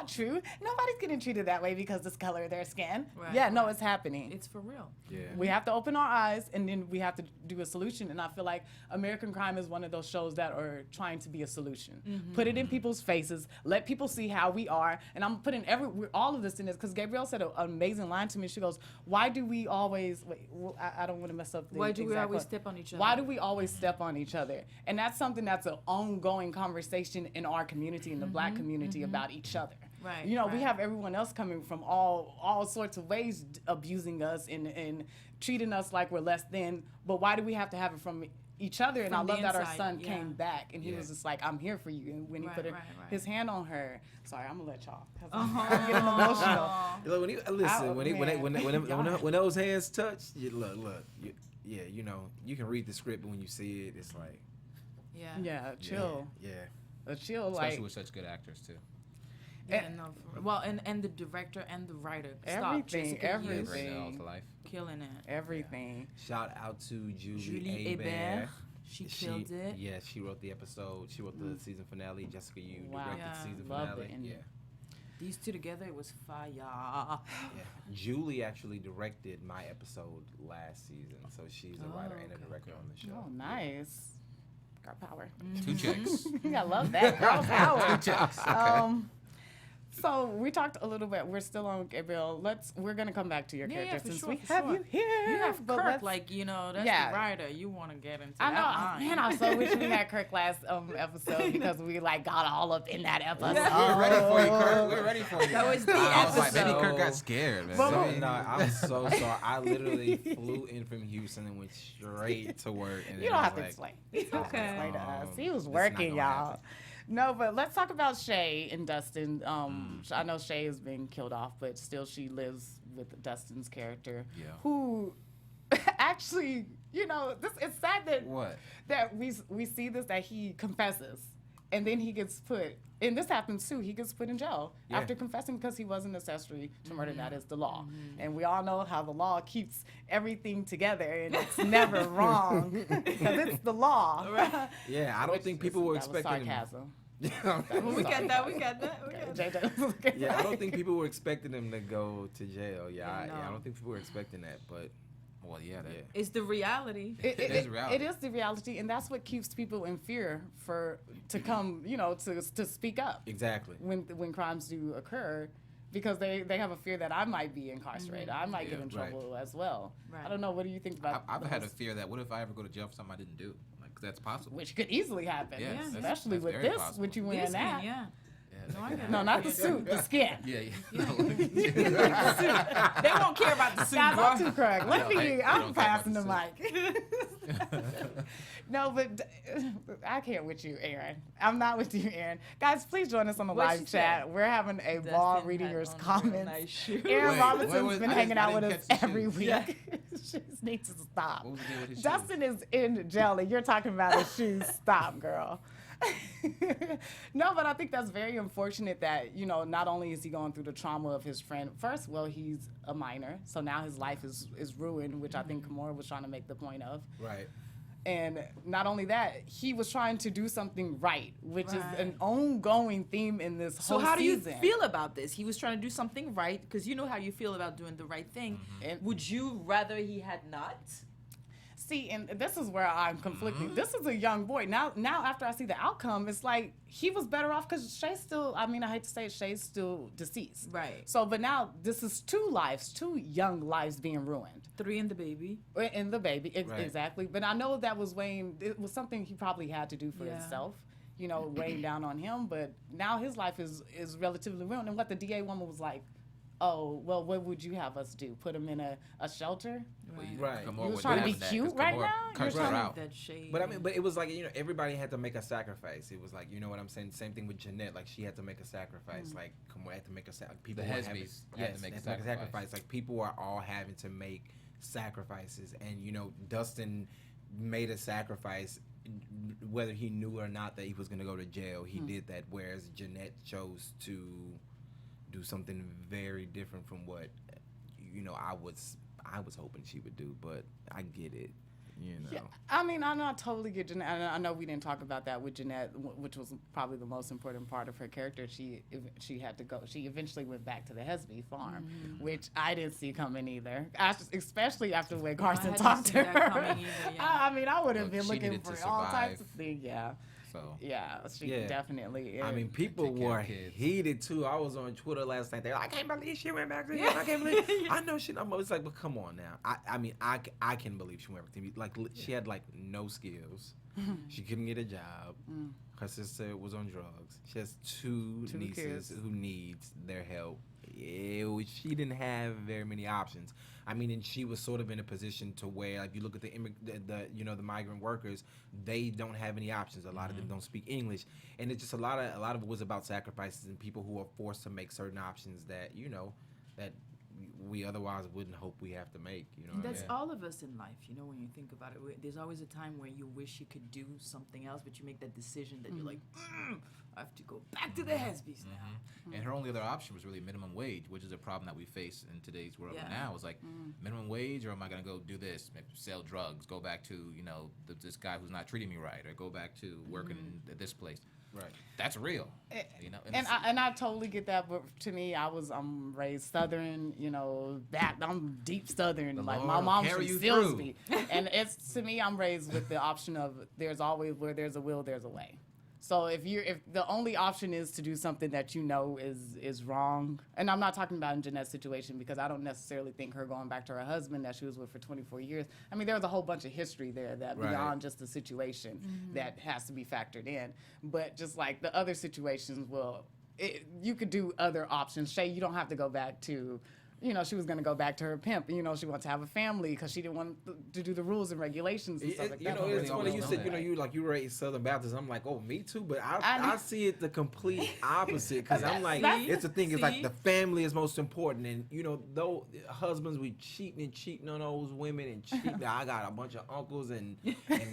Speaker 1: true. Nobody's getting treated that way because this color of their skin.
Speaker 5: Right.
Speaker 1: No, it's happening.
Speaker 5: It's for real.
Speaker 4: Yeah.
Speaker 1: We have to open our eyes, and then we have to do a solution. And I feel like American Crime is one of those shows that are trying to be a solution. Put it in people's faces. Let people see how we are. And I'm putting all of this in this because Gabrielle said an amazing line to me. She goes, "Why do we always?" Wait, I don't want to mess up the.
Speaker 5: Why do we
Speaker 1: exact
Speaker 5: always
Speaker 1: quote.
Speaker 5: step on each other?
Speaker 1: Why do we always step on each other? And that's something that's an ongoing conversation in our community, in the Black community, about each other.
Speaker 5: Right.
Speaker 1: We have everyone else coming from all sorts of ways abusing us and treating us like we're less than. But why do we have to have it from each other? And I
Speaker 5: From the
Speaker 1: love that our
Speaker 5: inside,
Speaker 1: son came back and he was just like, "I'm here for you." And when he put his hand on her, sorry, I'm gonna let y'all. 'Cause I'm getting emotional.
Speaker 4: When those hands touch, look. You can read the script, but when you see it, it's like,
Speaker 1: Yeah, chill.
Speaker 4: Yeah.
Speaker 1: A chill,
Speaker 3: especially
Speaker 1: like
Speaker 3: with such good actors too.
Speaker 5: And the director and the writer.
Speaker 1: Everything.
Speaker 3: Bring it all to life.
Speaker 5: Killing it.
Speaker 1: Everything.
Speaker 4: Shout out to Julie
Speaker 5: Hebert.
Speaker 4: Hebert.
Speaker 5: She killed it.
Speaker 4: Yeah, she wrote the episode. She wrote the season finale. Jessica, you directed the season
Speaker 1: Loved
Speaker 4: finale.
Speaker 1: it. And
Speaker 5: These two together, it was fire.
Speaker 4: Yeah. Julie actually directed my episode last season, so she's a writer and a director on the show.
Speaker 1: Oh, nice. Girl power.
Speaker 3: 2 checks.
Speaker 1: I love that. Girl power.
Speaker 3: 2 checks. Okay.
Speaker 1: So we talked a little bit. We're still on Gabrielle. We're gonna come back to your character
Speaker 5: for
Speaker 1: since
Speaker 5: sure,
Speaker 1: we
Speaker 5: for
Speaker 1: have
Speaker 5: sure.
Speaker 1: you here.
Speaker 5: You have
Speaker 1: But
Speaker 5: Kirk,
Speaker 1: let's-
Speaker 5: that's
Speaker 1: Yeah.
Speaker 5: the writer. You want to get into
Speaker 1: I know,
Speaker 5: that line.
Speaker 1: man. I so wish we had Kirk last episode because we got all up in that episode.
Speaker 3: We're ready for you, Kirk. We're ready for you.
Speaker 5: That was the
Speaker 3: I was like,
Speaker 5: episode.
Speaker 3: maybe Kirk got scared, man.
Speaker 4: I'm so sorry. I literally flew in from Houston and went straight to work. And
Speaker 1: You don't have to explain. You don't have to
Speaker 5: okay.
Speaker 1: explain to us. He was
Speaker 4: It's not
Speaker 1: working,
Speaker 4: gonna
Speaker 1: y'all.
Speaker 4: happen.
Speaker 1: No, but let's talk about Shay and Dustin. I know Shay has been killed off, but still she lives with Dustin's character, who actually, it's sad that that we see this, that he confesses, and then he gets put, and this happens too, he gets put in jail after confessing because he was an accessory to murder. That is the law. And we all know how the law keeps everything together, and it's never wrong because it's the law.
Speaker 4: Yeah, I don't think people were expecting him.
Speaker 1: Sarcasm.
Speaker 5: We got that.
Speaker 4: Yeah, I don't think people were expecting him to go to jail. I don't think people were expecting that, but
Speaker 3: Well, yeah, that,
Speaker 5: It's the reality.
Speaker 3: It is reality.
Speaker 1: It is the reality, and that's what keeps people in fear to come, to speak up
Speaker 4: Exactly.
Speaker 1: when crimes do occur, because they have a fear that I might be incarcerated, I might get in trouble as well.
Speaker 5: Right.
Speaker 1: I don't know. What do you think about?
Speaker 3: I've had a fear that what if I ever go to jail for something I didn't do? Like that's possible.
Speaker 1: Which could easily happen,
Speaker 3: Yes,
Speaker 1: especially
Speaker 3: that's
Speaker 1: with
Speaker 3: very
Speaker 1: this,
Speaker 3: possible.
Speaker 1: what you wearing that.
Speaker 5: Yeah.
Speaker 3: Yeah,
Speaker 5: No, I get it.
Speaker 1: No, not the suit, the skin.
Speaker 3: yeah.
Speaker 5: They won't care about the suit,
Speaker 1: Guys,
Speaker 5: bro.
Speaker 1: I'm too correct.
Speaker 3: No, I
Speaker 1: I'm
Speaker 3: don't care
Speaker 1: passing the
Speaker 3: about
Speaker 1: mic. No, but I can't with you, Aaron. I'm not with you, Aaron. Guys, please join us on the
Speaker 5: What she
Speaker 1: live chat.
Speaker 5: said?
Speaker 1: We're having a
Speaker 5: Dustin
Speaker 1: ball reading
Speaker 5: had
Speaker 1: your
Speaker 5: on real
Speaker 1: comments.
Speaker 5: nice shoes.
Speaker 1: Aaron
Speaker 3: Wait,
Speaker 1: Robinson's
Speaker 3: wait,
Speaker 1: been
Speaker 3: I
Speaker 1: hanging
Speaker 3: didn't-
Speaker 1: out
Speaker 3: I
Speaker 1: with
Speaker 3: didn't
Speaker 1: us
Speaker 3: catch the
Speaker 1: every
Speaker 3: shoes.
Speaker 1: week.
Speaker 5: Yeah.
Speaker 1: She just needs to stop.
Speaker 3: What was the deal with his shoes?
Speaker 1: Dustin is in jail and you're talking about his shoes. Stop, girl. No, but I think that's very unfortunate that, not only is he going through the trauma of his friend. First, well, he's a minor, so now his life is ruined, which I think Kimura was trying to make the point of.
Speaker 4: Right.
Speaker 1: And not only that, he was trying to do something right, which is
Speaker 5: Right.
Speaker 1: an ongoing theme in this
Speaker 5: So
Speaker 1: whole
Speaker 5: how do you
Speaker 1: season.
Speaker 5: feel about this? He was trying to do something right, because you know how you feel about doing the right thing.
Speaker 1: And-
Speaker 5: Would you rather he had not?
Speaker 1: See, and this is where I'm conflicting. This is a young boy. Now after I see the outcome, it's like he was better off because Shay's still, I hate to say it, Shay's still deceased.
Speaker 5: Right.
Speaker 1: So, but now this is two young lives being ruined.
Speaker 5: 3 and the baby.
Speaker 1: And the baby,
Speaker 4: Right.
Speaker 1: exactly. But I know that was weighing, it was something he probably had to do for
Speaker 5: Yeah.
Speaker 1: himself, weighing down on him. But now his life is relatively ruined. And what the DA woman was like, oh, well, what would you have us do? Put him in a shelter?
Speaker 4: Right.
Speaker 3: Kimura
Speaker 1: You was
Speaker 3: would
Speaker 1: trying to be
Speaker 3: have that, 'cause
Speaker 1: cute right
Speaker 3: Kimura
Speaker 1: now?
Speaker 3: cursed
Speaker 1: You're
Speaker 3: her
Speaker 1: trying
Speaker 3: out.
Speaker 5: That shade.
Speaker 4: But it was like, everybody had to make a sacrifice. It was like, you know what I'm saying? Same thing with Jeanette. Like, she had to make a sacrifice. Like, Kimura had to make a sacrifice. People
Speaker 3: The
Speaker 4: were
Speaker 3: Hesbys
Speaker 4: having-
Speaker 3: had to make a sacrifice.
Speaker 4: Like, people are all having to make sacrifices. And, Dustin made a sacrifice, whether he knew or not that he was going to go to jail. He did that, whereas Jeanette chose to do something very different from what, I was hoping she would do. But I get it,
Speaker 1: Yeah, I know I totally get Jeanette. And I know we didn't talk about that with Jeanette, which was probably the most important part of her character. She had to go. She eventually went back to the Hesby farm, which I didn't see coming either. Especially after the way Carson
Speaker 5: hadn't
Speaker 1: talked
Speaker 5: seen
Speaker 1: to
Speaker 5: that
Speaker 1: her.
Speaker 5: coming either, yeah.
Speaker 1: I would have
Speaker 3: Look,
Speaker 1: been
Speaker 3: she
Speaker 1: looking
Speaker 3: needed
Speaker 1: for
Speaker 3: to
Speaker 1: all types of
Speaker 3: survive.
Speaker 1: things. Yeah,
Speaker 3: So
Speaker 1: she
Speaker 4: Yeah.
Speaker 1: definitely is.
Speaker 4: I mean, people
Speaker 3: Take care of
Speaker 4: were
Speaker 3: kids.
Speaker 4: heated too. I was on Twitter last night. They're like, I can't believe she went back to jail. I can't believe. I know she. It's like, but come on now. I can believe she went back to jail. Like, she had like no skills. She couldn't get a job. Her sister was on drugs. She has two nieces
Speaker 1: kids.
Speaker 4: who needs their help. She didn't have very many options. And she was sort of in a position to where, if you look at the migrant workers, they don't have any options. A lot of them don't speak English, and it's just a lot of it was about sacrifices and people who are forced to make certain options that that we otherwise wouldn't hope we have to make.
Speaker 5: That's all of us in life, when you think about it. There's always a time where you wish you could do something else, but you make that decision that you're like, I have to go back to the Hesbys now.
Speaker 3: And her only other option was really minimum wage, which is a problem that we face in today's world
Speaker 5: Yeah.
Speaker 3: now. It's like minimum wage, or am I going to go do this, maybe sell drugs, go back to this guy who's not treating me right, or go back to working at this place.
Speaker 4: Right.
Speaker 3: That's real.
Speaker 1: And I totally get that, but to me, I'm raised Southern, I'm deep Southern.
Speaker 3: The
Speaker 1: Like
Speaker 3: Lord
Speaker 1: my
Speaker 3: will
Speaker 1: mom
Speaker 3: carry you
Speaker 1: instills
Speaker 3: through.
Speaker 1: me, and it's to me, I'm raised with the option of there's always where there's a will, there's a way. So if the only option is to do something that is wrong, and I'm not talking about in Jeanette's situation because I don't necessarily think her going back to her husband that she was with for 24 years. There was a whole bunch of history there that
Speaker 4: Right.
Speaker 1: beyond just the situation that has to be factored in. But just like the other situations, you could do other options. Shay, you don't have to go back to. She was going to go back to her pimp. She wanted to have a family because she didn't want to do the rules and regulations and stuff like that.
Speaker 4: It's funny you
Speaker 3: know
Speaker 4: said
Speaker 3: that.
Speaker 4: you raised Southern Baptist. I'm like, oh, me too, but I see it the complete opposite because I'm like,
Speaker 5: See?
Speaker 4: it's the thing. It's like
Speaker 5: See?
Speaker 4: the family is most important, and though husbands we cheating on those women and cheating. I got a bunch of uncles and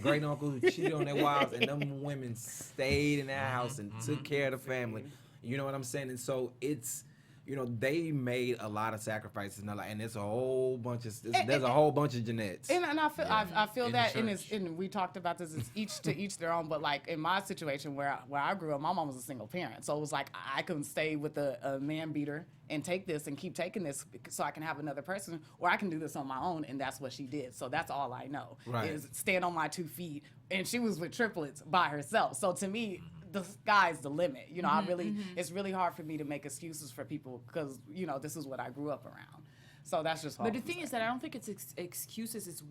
Speaker 4: great uncles who cheated on their wives, and them women stayed in their house and took care of the family. You know what I'm saying? And so it's. you know, they made a lot of sacrifices, and there's a whole bunch of there's a whole bunch of Jeanettes.
Speaker 1: And I feel I feel
Speaker 3: In
Speaker 1: that,
Speaker 3: the
Speaker 1: and
Speaker 3: church.
Speaker 1: and we talked about this. It's each to each their own. But like in my situation where I grew up, my mom was a single parent, so it was like I couldn't stay with a man beater and take this and keep taking this so I can have another person, or I can do this on my own, and that's what she did. So that's all I know is stand on my 2 feet. And she was with triplets by herself. So to me, the sky's the limit. You know, it's really hard for me to make excuses for people because, you know, this is what I grew up around. So that's just hard.
Speaker 5: But the thing is that I don't think it's excuses. It's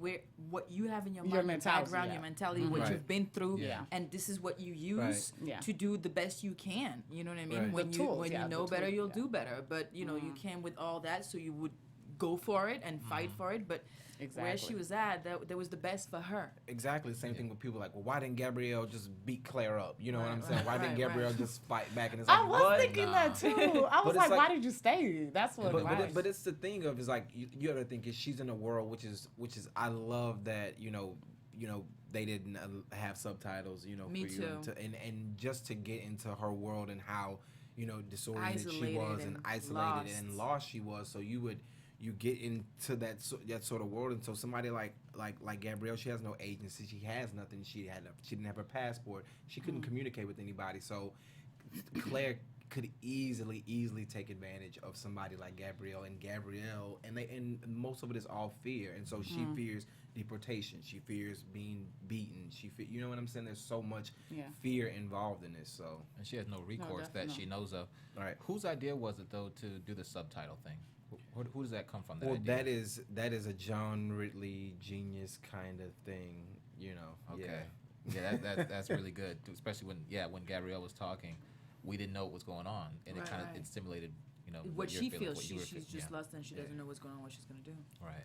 Speaker 5: what you have in your mind,
Speaker 1: Your
Speaker 5: your
Speaker 1: mentality,
Speaker 5: background,
Speaker 1: yeah.
Speaker 5: your mentality, what
Speaker 4: Right.
Speaker 5: you've been through,
Speaker 1: Yeah.
Speaker 5: and this is what you use
Speaker 1: Yeah.
Speaker 5: to do the best you can. You know what I mean?
Speaker 4: Right.
Speaker 5: When
Speaker 1: The
Speaker 5: you
Speaker 1: tools,
Speaker 5: when
Speaker 1: yeah,
Speaker 5: you
Speaker 1: the
Speaker 5: know better,
Speaker 1: tools,
Speaker 5: you'll
Speaker 1: yeah.
Speaker 5: do better. But you know you can with all that, so you would go for it and fight for it. But where
Speaker 1: Exactly.
Speaker 5: she was at, that was the best for her.
Speaker 4: Exactly the same thing with people like, well, why didn't Gabrielle just beat Claire up? You know what I'm
Speaker 5: Right,
Speaker 4: saying? Why
Speaker 5: right,
Speaker 4: didn't
Speaker 5: right.
Speaker 4: Gabrielle just fight back? And it's like,
Speaker 1: I was
Speaker 4: what?
Speaker 1: thinking that too. I was
Speaker 4: it's
Speaker 1: like,
Speaker 4: like-
Speaker 1: why did you stay? That's what.
Speaker 4: But it's the thing of is like you have to think is she's in a world which is I love that you know they didn't have subtitles
Speaker 5: Me
Speaker 4: for you
Speaker 5: too.
Speaker 4: and just to get into her world and how disoriented she
Speaker 5: Isolated
Speaker 4: was and
Speaker 5: and
Speaker 4: isolated and
Speaker 5: lost.
Speaker 4: lost she was, so you get into that sort of world, and so somebody like Gabrielle, she has no agency, she has nothing, she didn't have her passport, she couldn't communicate with anybody, so Claire could easily take advantage of somebody like Gabrielle, and most of it is all fear, and so she fears deportation, she fears being beaten, you know what I'm saying? There's so much fear involved in this, so
Speaker 3: And she has no recourse that she knows of.
Speaker 4: Right.
Speaker 3: Whose idea was it though to do the subtitle thing? Who does that come from? That
Speaker 4: well,
Speaker 3: idea?
Speaker 4: that is a John Ridley genius kind of thing,
Speaker 3: Okay.
Speaker 4: Yeah.
Speaker 3: Yeah, that's really good, too, especially when Gabrielle was talking, we didn't know what was going on, and it kind of
Speaker 5: Right.
Speaker 3: it stimulated
Speaker 5: What
Speaker 3: you're
Speaker 5: she
Speaker 3: feeling,
Speaker 5: feels,
Speaker 3: what you were
Speaker 5: she's
Speaker 3: feeling.
Speaker 5: just
Speaker 3: Yeah.
Speaker 5: lost and she doesn't know what's going on, what she's gonna do.
Speaker 3: Right.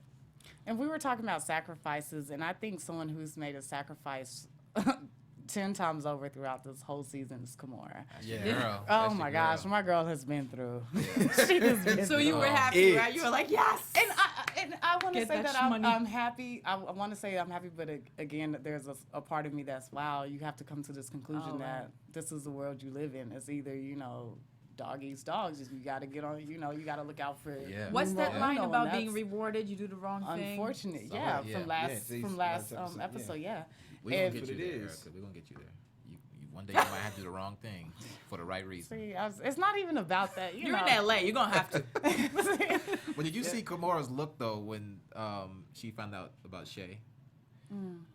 Speaker 1: And we were talking about sacrifices, and I think someone who's made a sacrifice 10 times over throughout this whole season is Kimora.
Speaker 3: That's your
Speaker 4: Yeah.
Speaker 3: girl.
Speaker 1: Oh
Speaker 3: That's
Speaker 1: my
Speaker 3: your
Speaker 1: gosh,
Speaker 3: girl.
Speaker 1: my girl has been through. She has been
Speaker 5: So
Speaker 1: through.
Speaker 5: you were
Speaker 3: Oh.
Speaker 5: happy,
Speaker 4: It.
Speaker 5: right? You were like, yes.
Speaker 1: And I want to
Speaker 5: Get
Speaker 1: say
Speaker 5: that
Speaker 1: that
Speaker 5: money.
Speaker 1: I'm happy. I want to say I'm happy, but again, there's a part of me that's, wow, you have to come to this conclusion
Speaker 5: Oh,
Speaker 1: that
Speaker 5: right.
Speaker 1: this is the world you live in. It's either, dog eats dogs. You got to get on, you got to look out for
Speaker 3: Yeah.
Speaker 5: What's that
Speaker 3: Yeah.
Speaker 5: line
Speaker 1: and
Speaker 5: about being
Speaker 1: that's
Speaker 5: rewarded? You do the wrong thing.
Speaker 1: unfortunate.
Speaker 3: So,
Speaker 1: Yeah,
Speaker 3: yeah.
Speaker 1: from last
Speaker 4: Yeah, see,
Speaker 1: from
Speaker 4: last
Speaker 1: last episode, yeah.
Speaker 3: We're gonna
Speaker 1: And-
Speaker 3: get you
Speaker 4: That's what
Speaker 3: there,
Speaker 4: it is.
Speaker 3: Erica. We're gonna get you there. You one day you might have to do the wrong thing for the right reason.
Speaker 1: See, it's not even about that.
Speaker 5: You're in LA. You're gonna have to.
Speaker 3: Well, did you see Kimora's look though when she found out about Shay?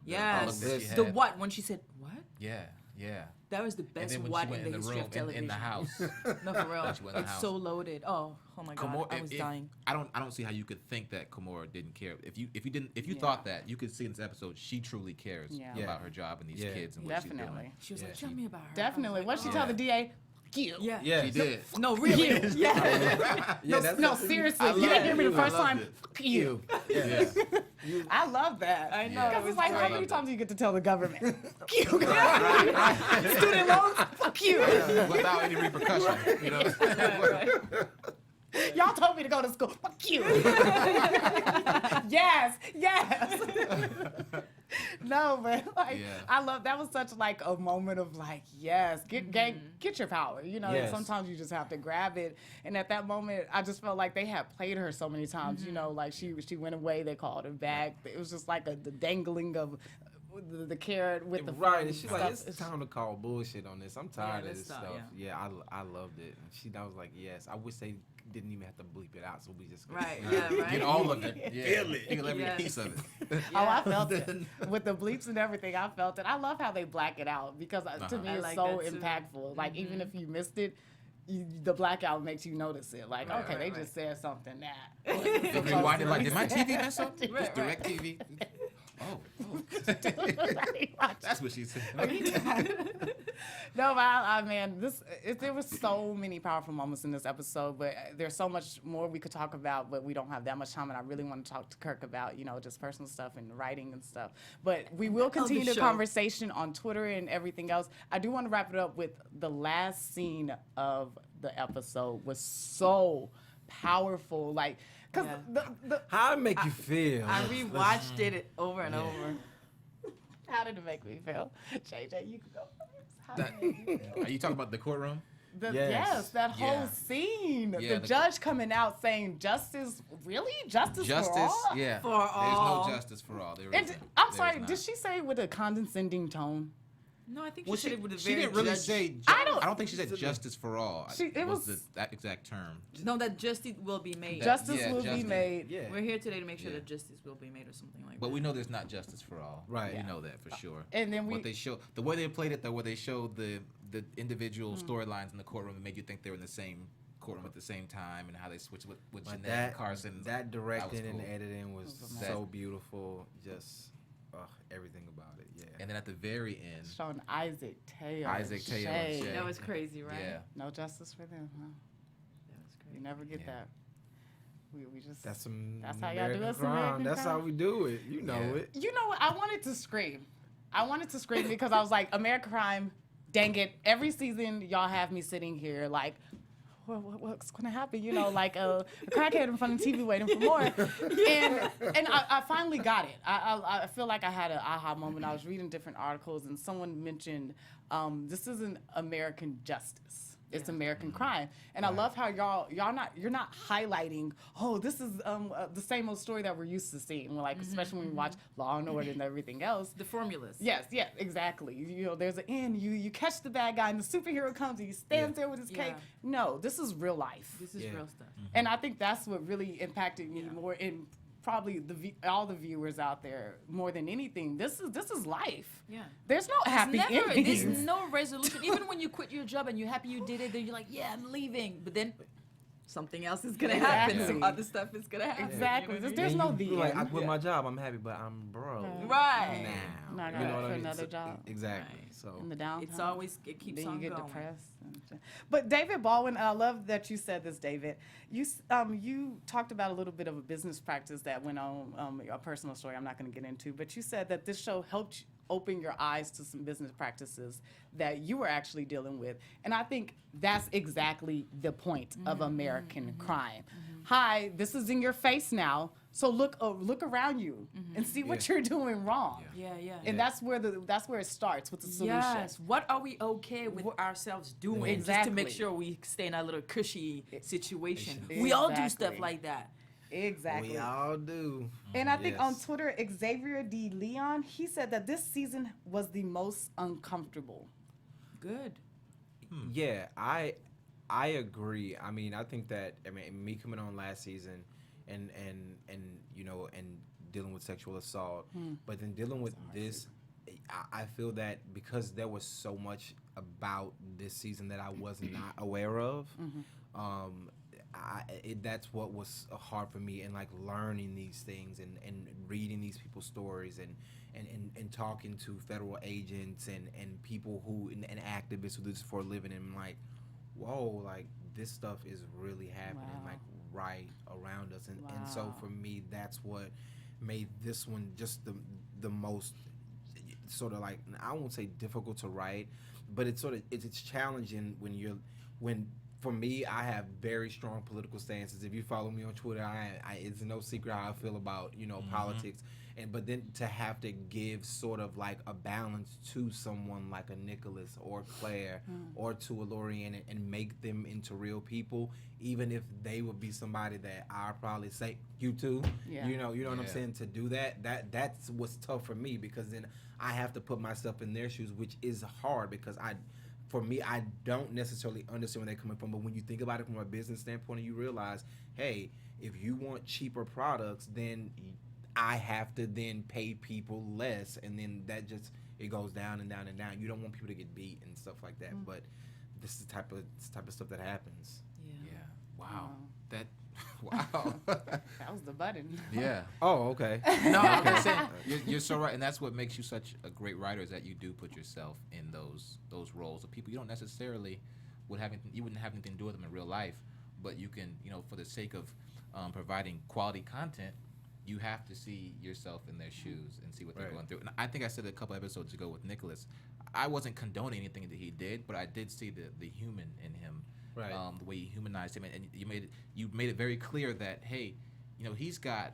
Speaker 5: Yes.
Speaker 3: look that she
Speaker 5: The
Speaker 3: had.
Speaker 5: what? When she said what?
Speaker 3: Yeah, yeah.
Speaker 5: That was the
Speaker 3: And
Speaker 5: best
Speaker 3: then when
Speaker 5: what
Speaker 3: she went
Speaker 5: in
Speaker 3: in
Speaker 5: the
Speaker 3: the
Speaker 5: history
Speaker 3: room
Speaker 5: of television.
Speaker 3: in the house.
Speaker 5: No, for real.
Speaker 3: She went in the
Speaker 5: It's
Speaker 3: house.
Speaker 5: so loaded. Oh my God.
Speaker 3: Kimora,
Speaker 5: I was dying.
Speaker 3: I don't see how you could think that Kimora didn't care. If you
Speaker 1: Yeah.
Speaker 3: thought that, you could see in this episode she truly cares
Speaker 1: Yeah.
Speaker 3: about
Speaker 4: Yeah.
Speaker 3: her job and these
Speaker 4: Yeah.
Speaker 3: kids and what she's
Speaker 1: Definitely.
Speaker 3: doing.
Speaker 5: She was
Speaker 3: Yeah.
Speaker 5: like, tell me about her.
Speaker 1: Definitely.
Speaker 5: I was
Speaker 1: What she
Speaker 5: like,
Speaker 1: tell
Speaker 3: Yeah.
Speaker 1: the DA? You.
Speaker 5: Yeah.
Speaker 4: Yeah.
Speaker 3: She did.
Speaker 5: No, really. Yeah.
Speaker 4: Yeah,
Speaker 1: No, seriously.
Speaker 4: I
Speaker 1: You
Speaker 4: love
Speaker 1: didn't hear me
Speaker 4: it.
Speaker 1: the first
Speaker 4: I loved
Speaker 1: time.
Speaker 4: it.
Speaker 1: Fuck you.
Speaker 3: Yeah.
Speaker 1: I love that.
Speaker 5: I know.
Speaker 3: Yeah.
Speaker 1: Because
Speaker 5: It was
Speaker 1: it's like, how
Speaker 5: great.
Speaker 1: many times do you get to tell the government? Fuck you. Student loans? Fuck you.
Speaker 3: Without any repercussion, you know.
Speaker 5: Right.
Speaker 1: Y'all told me to go to school. Fuck you. Yes. No, but like,
Speaker 3: Yeah.
Speaker 1: I love that was such like a moment of like, yes, get your power.
Speaker 4: Yes.
Speaker 1: Sometimes you just have to grab it. And at that moment, I just felt like they had played her so many times. Like she went away, they called her back. It was just like the dangling of the carrot with the
Speaker 4: Right,
Speaker 1: fun
Speaker 4: and she's
Speaker 1: stuff.
Speaker 4: like, it's time to call bullshit on this. I'm tired of
Speaker 5: this
Speaker 4: this
Speaker 5: stuff,
Speaker 4: stuff. Yeah, I loved it. And I was like, yes. I wish they didn't even have to bleep it out, so we just
Speaker 5: Right. Yeah. Right.
Speaker 3: Get all of it. Yeah.
Speaker 4: Feel it.
Speaker 3: Feel every
Speaker 5: Yes.
Speaker 3: piece of it.
Speaker 1: Oh, I felt it. With the bleeps and everything, I felt it. I love how they black it out because to me
Speaker 5: I
Speaker 1: it's
Speaker 5: like
Speaker 1: so
Speaker 5: that too.
Speaker 1: impactful. Like, even if you missed it, the blackout makes you notice it. Like,
Speaker 3: Right,
Speaker 1: okay,
Speaker 5: right,
Speaker 1: they
Speaker 5: right.
Speaker 1: just said something that.
Speaker 3: They rewind it like, did my TV mess up?
Speaker 5: Right,
Speaker 3: Just direct TV. Oh. That's what she said.
Speaker 1: No, but man, there was so many powerful moments in this episode, but there's so much more we could talk about, but we don't have that much time, and I really want to talk to Kirk about, just personal stuff and writing and stuff. But we will continue the
Speaker 5: show.
Speaker 1: conversation on Twitter and everything else. I do want to wrap it up with the last scene of the episode was so powerful, like, because
Speaker 5: Yeah.
Speaker 4: How it make you feel?
Speaker 5: I rewatched it over and over.
Speaker 1: how did it make me feel? JJ, you can go first. How did it make you feel?
Speaker 3: Are you talking about the courtroom?
Speaker 1: Yes, that whole
Speaker 3: Yeah.
Speaker 1: scene.
Speaker 3: Yeah,
Speaker 1: the judge coming out saying justice, really? Justice for all?
Speaker 3: Yeah.
Speaker 5: For all.
Speaker 3: There's no justice for all. There
Speaker 1: And
Speaker 3: isn't.
Speaker 1: I'm
Speaker 3: There
Speaker 1: sorry,
Speaker 3: is not.
Speaker 1: did she say it with a condescending tone?
Speaker 5: No, I think
Speaker 3: Well,
Speaker 5: she said it with a
Speaker 3: she
Speaker 5: very
Speaker 3: didn't really
Speaker 5: judge-
Speaker 3: say.
Speaker 1: I don't-
Speaker 3: think she said justice for all.
Speaker 1: It was-
Speaker 3: that exact term.
Speaker 5: No, that justice will be made.
Speaker 1: Justice
Speaker 3: yeah,
Speaker 1: will be
Speaker 3: justice.
Speaker 1: made.
Speaker 4: Yeah.
Speaker 5: We're here today to make sure
Speaker 3: Yeah.
Speaker 5: that justice will be made or something like
Speaker 3: But
Speaker 5: that.
Speaker 3: we know there's not justice for all.
Speaker 4: Right.
Speaker 3: We
Speaker 4: Yeah.
Speaker 3: know that for sure.
Speaker 1: And then
Speaker 3: what they show, the way they played it, though, where they showed the individual storylines in the courtroom, and made you think they were in the same courtroom at the same time, and how they switched with
Speaker 4: But
Speaker 3: Jeanette
Speaker 4: that
Speaker 3: and Carson.
Speaker 4: that directing
Speaker 3: was
Speaker 4: and
Speaker 3: cool.
Speaker 4: editing was
Speaker 1: amazing.
Speaker 4: so beautiful. Just everything about it. Yeah.
Speaker 3: And then at the very end,
Speaker 1: Showing Isaac Taylor.
Speaker 3: Isaac Taylor and
Speaker 1: Shay.
Speaker 3: Shay.
Speaker 5: That was crazy, right?
Speaker 3: yeah,
Speaker 1: No justice for them, huh?
Speaker 5: That was
Speaker 1: You
Speaker 5: crazy.
Speaker 1: never get
Speaker 3: Yeah.
Speaker 1: that. We just.
Speaker 4: That's some
Speaker 1: That's how y'all do
Speaker 4: American
Speaker 1: us,
Speaker 4: crime.
Speaker 1: American
Speaker 4: That's
Speaker 1: crime?
Speaker 4: how we do it. You know
Speaker 3: Yeah.
Speaker 4: it.
Speaker 1: You know what? I wanted to scream. Because I was like, American Crime, dang it. Every season, y'all have me sitting here like, what's going to happen? You know, like a crackhead in front of the TV waiting for more. And I finally got it. I feel like I had an aha moment. I was reading different articles, and someone mentioned this isn't American justice. It's American crime, and I love how you're not highlighting. Oh, this is the same old story that we're used to seeing. Like especially when we watch Law and Order and everything else.
Speaker 5: The formulas.
Speaker 1: Yes, exactly. You know, there's an end. You catch the bad guy, and the superhero comes, and he stands there with his cape.
Speaker 5: Yeah.
Speaker 1: No, this is real life,
Speaker 5: This is
Speaker 4: Yeah.
Speaker 5: real stuff.
Speaker 1: and I think that's what really impacted me
Speaker 5: Yeah.
Speaker 1: more in. Probably all the viewers out there more than anything. This is life.
Speaker 5: Yeah.
Speaker 1: There's no happy
Speaker 5: There's
Speaker 1: endings.
Speaker 5: no resolution. Even when you quit your job and you're happy you did it, then you're like, yeah, I'm leaving. But then something else is gonna happen. Some
Speaker 1: Exactly.
Speaker 5: other stuff is gonna happen.
Speaker 1: Exactly.
Speaker 5: You know what I
Speaker 1: There's
Speaker 5: mean?
Speaker 1: no
Speaker 4: And
Speaker 1: the
Speaker 4: you like, I
Speaker 1: end.
Speaker 4: quit my job. I'm happy, but I'm broke.
Speaker 5: Right.
Speaker 4: Now.
Speaker 1: Not
Speaker 4: You
Speaker 1: gonna
Speaker 4: know what
Speaker 1: for
Speaker 4: I mean?
Speaker 1: another
Speaker 4: So-
Speaker 1: job.
Speaker 4: Exactly.
Speaker 5: Right.
Speaker 4: So
Speaker 1: In the downtown.
Speaker 5: It's always it keeps
Speaker 1: Then
Speaker 5: on
Speaker 1: you get
Speaker 5: going.
Speaker 1: depressed. But David Baldwin, and I love that you said this, David. You talked about a little bit of a business practice that went on, a personal story I'm not going to get into, but you said that this show helped open your eyes to some business practices that you were actually dealing with. And I think that's exactly the point of American crime. Hi, this is in your face now, so look around you and see what you're doing wrong.
Speaker 5: Yeah, yeah.
Speaker 1: And that's where it starts with the solution.
Speaker 5: Yes. What are we okay with ourselves doing just to make
Speaker 1: Exactly.
Speaker 5: sure we stay in a little cushy situation? We all do stuff
Speaker 1: Exactly.
Speaker 5: like that.
Speaker 1: Exactly.
Speaker 4: we all do.
Speaker 1: And I think on
Speaker 4: Yes.
Speaker 1: Twitter, Xavier D. Leon, he said that this season was the most uncomfortable.
Speaker 5: Good.
Speaker 4: Yeah, I agree. I mean, I think that me coming on last season and you know, and dealing with sexual assault, but then dealing with this, I feel that because there was so much about this season that I was not aware of, that's what was hard for me, and like learning these things and reading these people's stories and talking to federal agents and people who and activists who do this for a living, and I'm like, whoa, like this stuff is really happening
Speaker 1: Wow.
Speaker 4: like right around us, and so
Speaker 1: Wow.
Speaker 4: for me that's what made this one just the most sort of like, I won't say difficult to write, but it's sort of it's challenging when for me, I have very strong political stances. If you follow me on Twitter, it's no secret how I feel about politics, but then to have to give sort of like a balance to someone like a Nicholas or Claire or to a Lorianne and make them into real people, even if they would be somebody that I probably say you too.
Speaker 1: Yeah.
Speaker 4: You know what I'm
Speaker 3: Yeah.
Speaker 4: saying. To do that's what's tough for me, because then I have to put myself in their shoes, which is hard because for me, I don't necessarily understand where they're coming from, but when you think about it from a business standpoint, and you realize, hey, if you want cheaper products, then I have to then pay people less, and then that just, it goes down and down and down. You don't want people to get beat and stuff like that, but this is the type of stuff that happens.
Speaker 5: Yeah.
Speaker 3: yeah. Wow.
Speaker 1: Wow.
Speaker 3: That. Wow.
Speaker 1: That was the button.
Speaker 3: yeah.
Speaker 4: Oh, okay.
Speaker 3: No, I'm just saying, you're so right, and that's what makes you such a great writer, is that you do put yourself in those roles of people you don't necessarily you wouldn't have anything to do with them in real life, but you can, for the sake of providing quality content, you have to see yourself in their shoes and see what they're
Speaker 4: Right.
Speaker 3: going through. And I think I said a couple episodes ago with Nicholas, I wasn't condoning anything that he did, but I did see the human in him.
Speaker 4: Right.
Speaker 3: The way you humanized him, and you made it very clear that, hey, he's got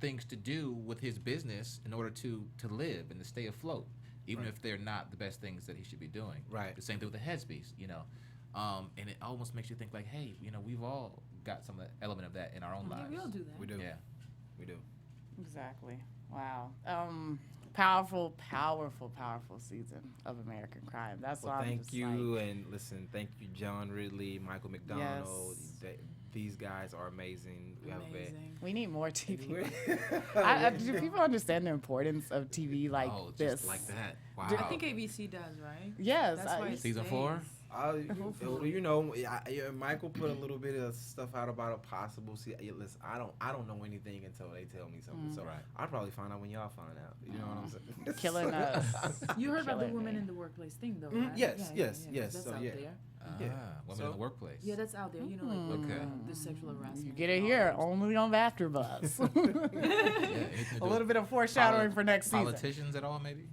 Speaker 3: things to do with his business in order to live and to stay afloat, even
Speaker 4: Right.
Speaker 3: if they're not the best things that he should be doing.
Speaker 4: Right.
Speaker 3: The same thing with the Headsbees. And it almost makes you think like, hey, we've all got some element of that in our own lives.
Speaker 5: We all do that.
Speaker 4: We do.
Speaker 3: Yeah.
Speaker 4: We do.
Speaker 1: Exactly. Wow. Powerful season of American Crime. That's why I'm
Speaker 4: Thank
Speaker 1: just
Speaker 4: you,
Speaker 1: like,
Speaker 4: and listen, thank you, John Ridley, Michael McDonald.
Speaker 1: Yes.
Speaker 4: These guys are amazing. We have
Speaker 5: Amazing.
Speaker 1: we need more TV.
Speaker 4: a
Speaker 1: Do people understand the importance of TV like this?
Speaker 3: Just like that. Wow.
Speaker 5: I think ABC does, right?
Speaker 1: Yes.
Speaker 5: That's why it
Speaker 3: Season
Speaker 5: stays.
Speaker 3: 4?
Speaker 4: Michael put a little bit of stuff out about a possible. Listen, I don't know anything until they tell me something. So
Speaker 3: Right.
Speaker 4: I'll probably find out when y'all find out. You know what I'm saying?
Speaker 1: Killing us.
Speaker 5: You heard about the
Speaker 1: Killing
Speaker 5: women
Speaker 1: me.
Speaker 5: in the workplace thing, though,
Speaker 4: Mm,
Speaker 5: right?
Speaker 4: yes, yes.
Speaker 5: That's
Speaker 4: So,
Speaker 5: out
Speaker 4: yeah.
Speaker 5: there.
Speaker 3: Women in the workplace.
Speaker 5: Yeah, that's out there. You know, like
Speaker 3: Okay.
Speaker 5: the sexual harassment.
Speaker 1: You get it
Speaker 5: and all
Speaker 1: here
Speaker 5: that.
Speaker 1: only on AFTERBUZZ.
Speaker 3: Anything to
Speaker 1: A
Speaker 3: do
Speaker 1: little
Speaker 3: with
Speaker 1: bit of foreshadowing for next season.
Speaker 3: Politicians at all, maybe?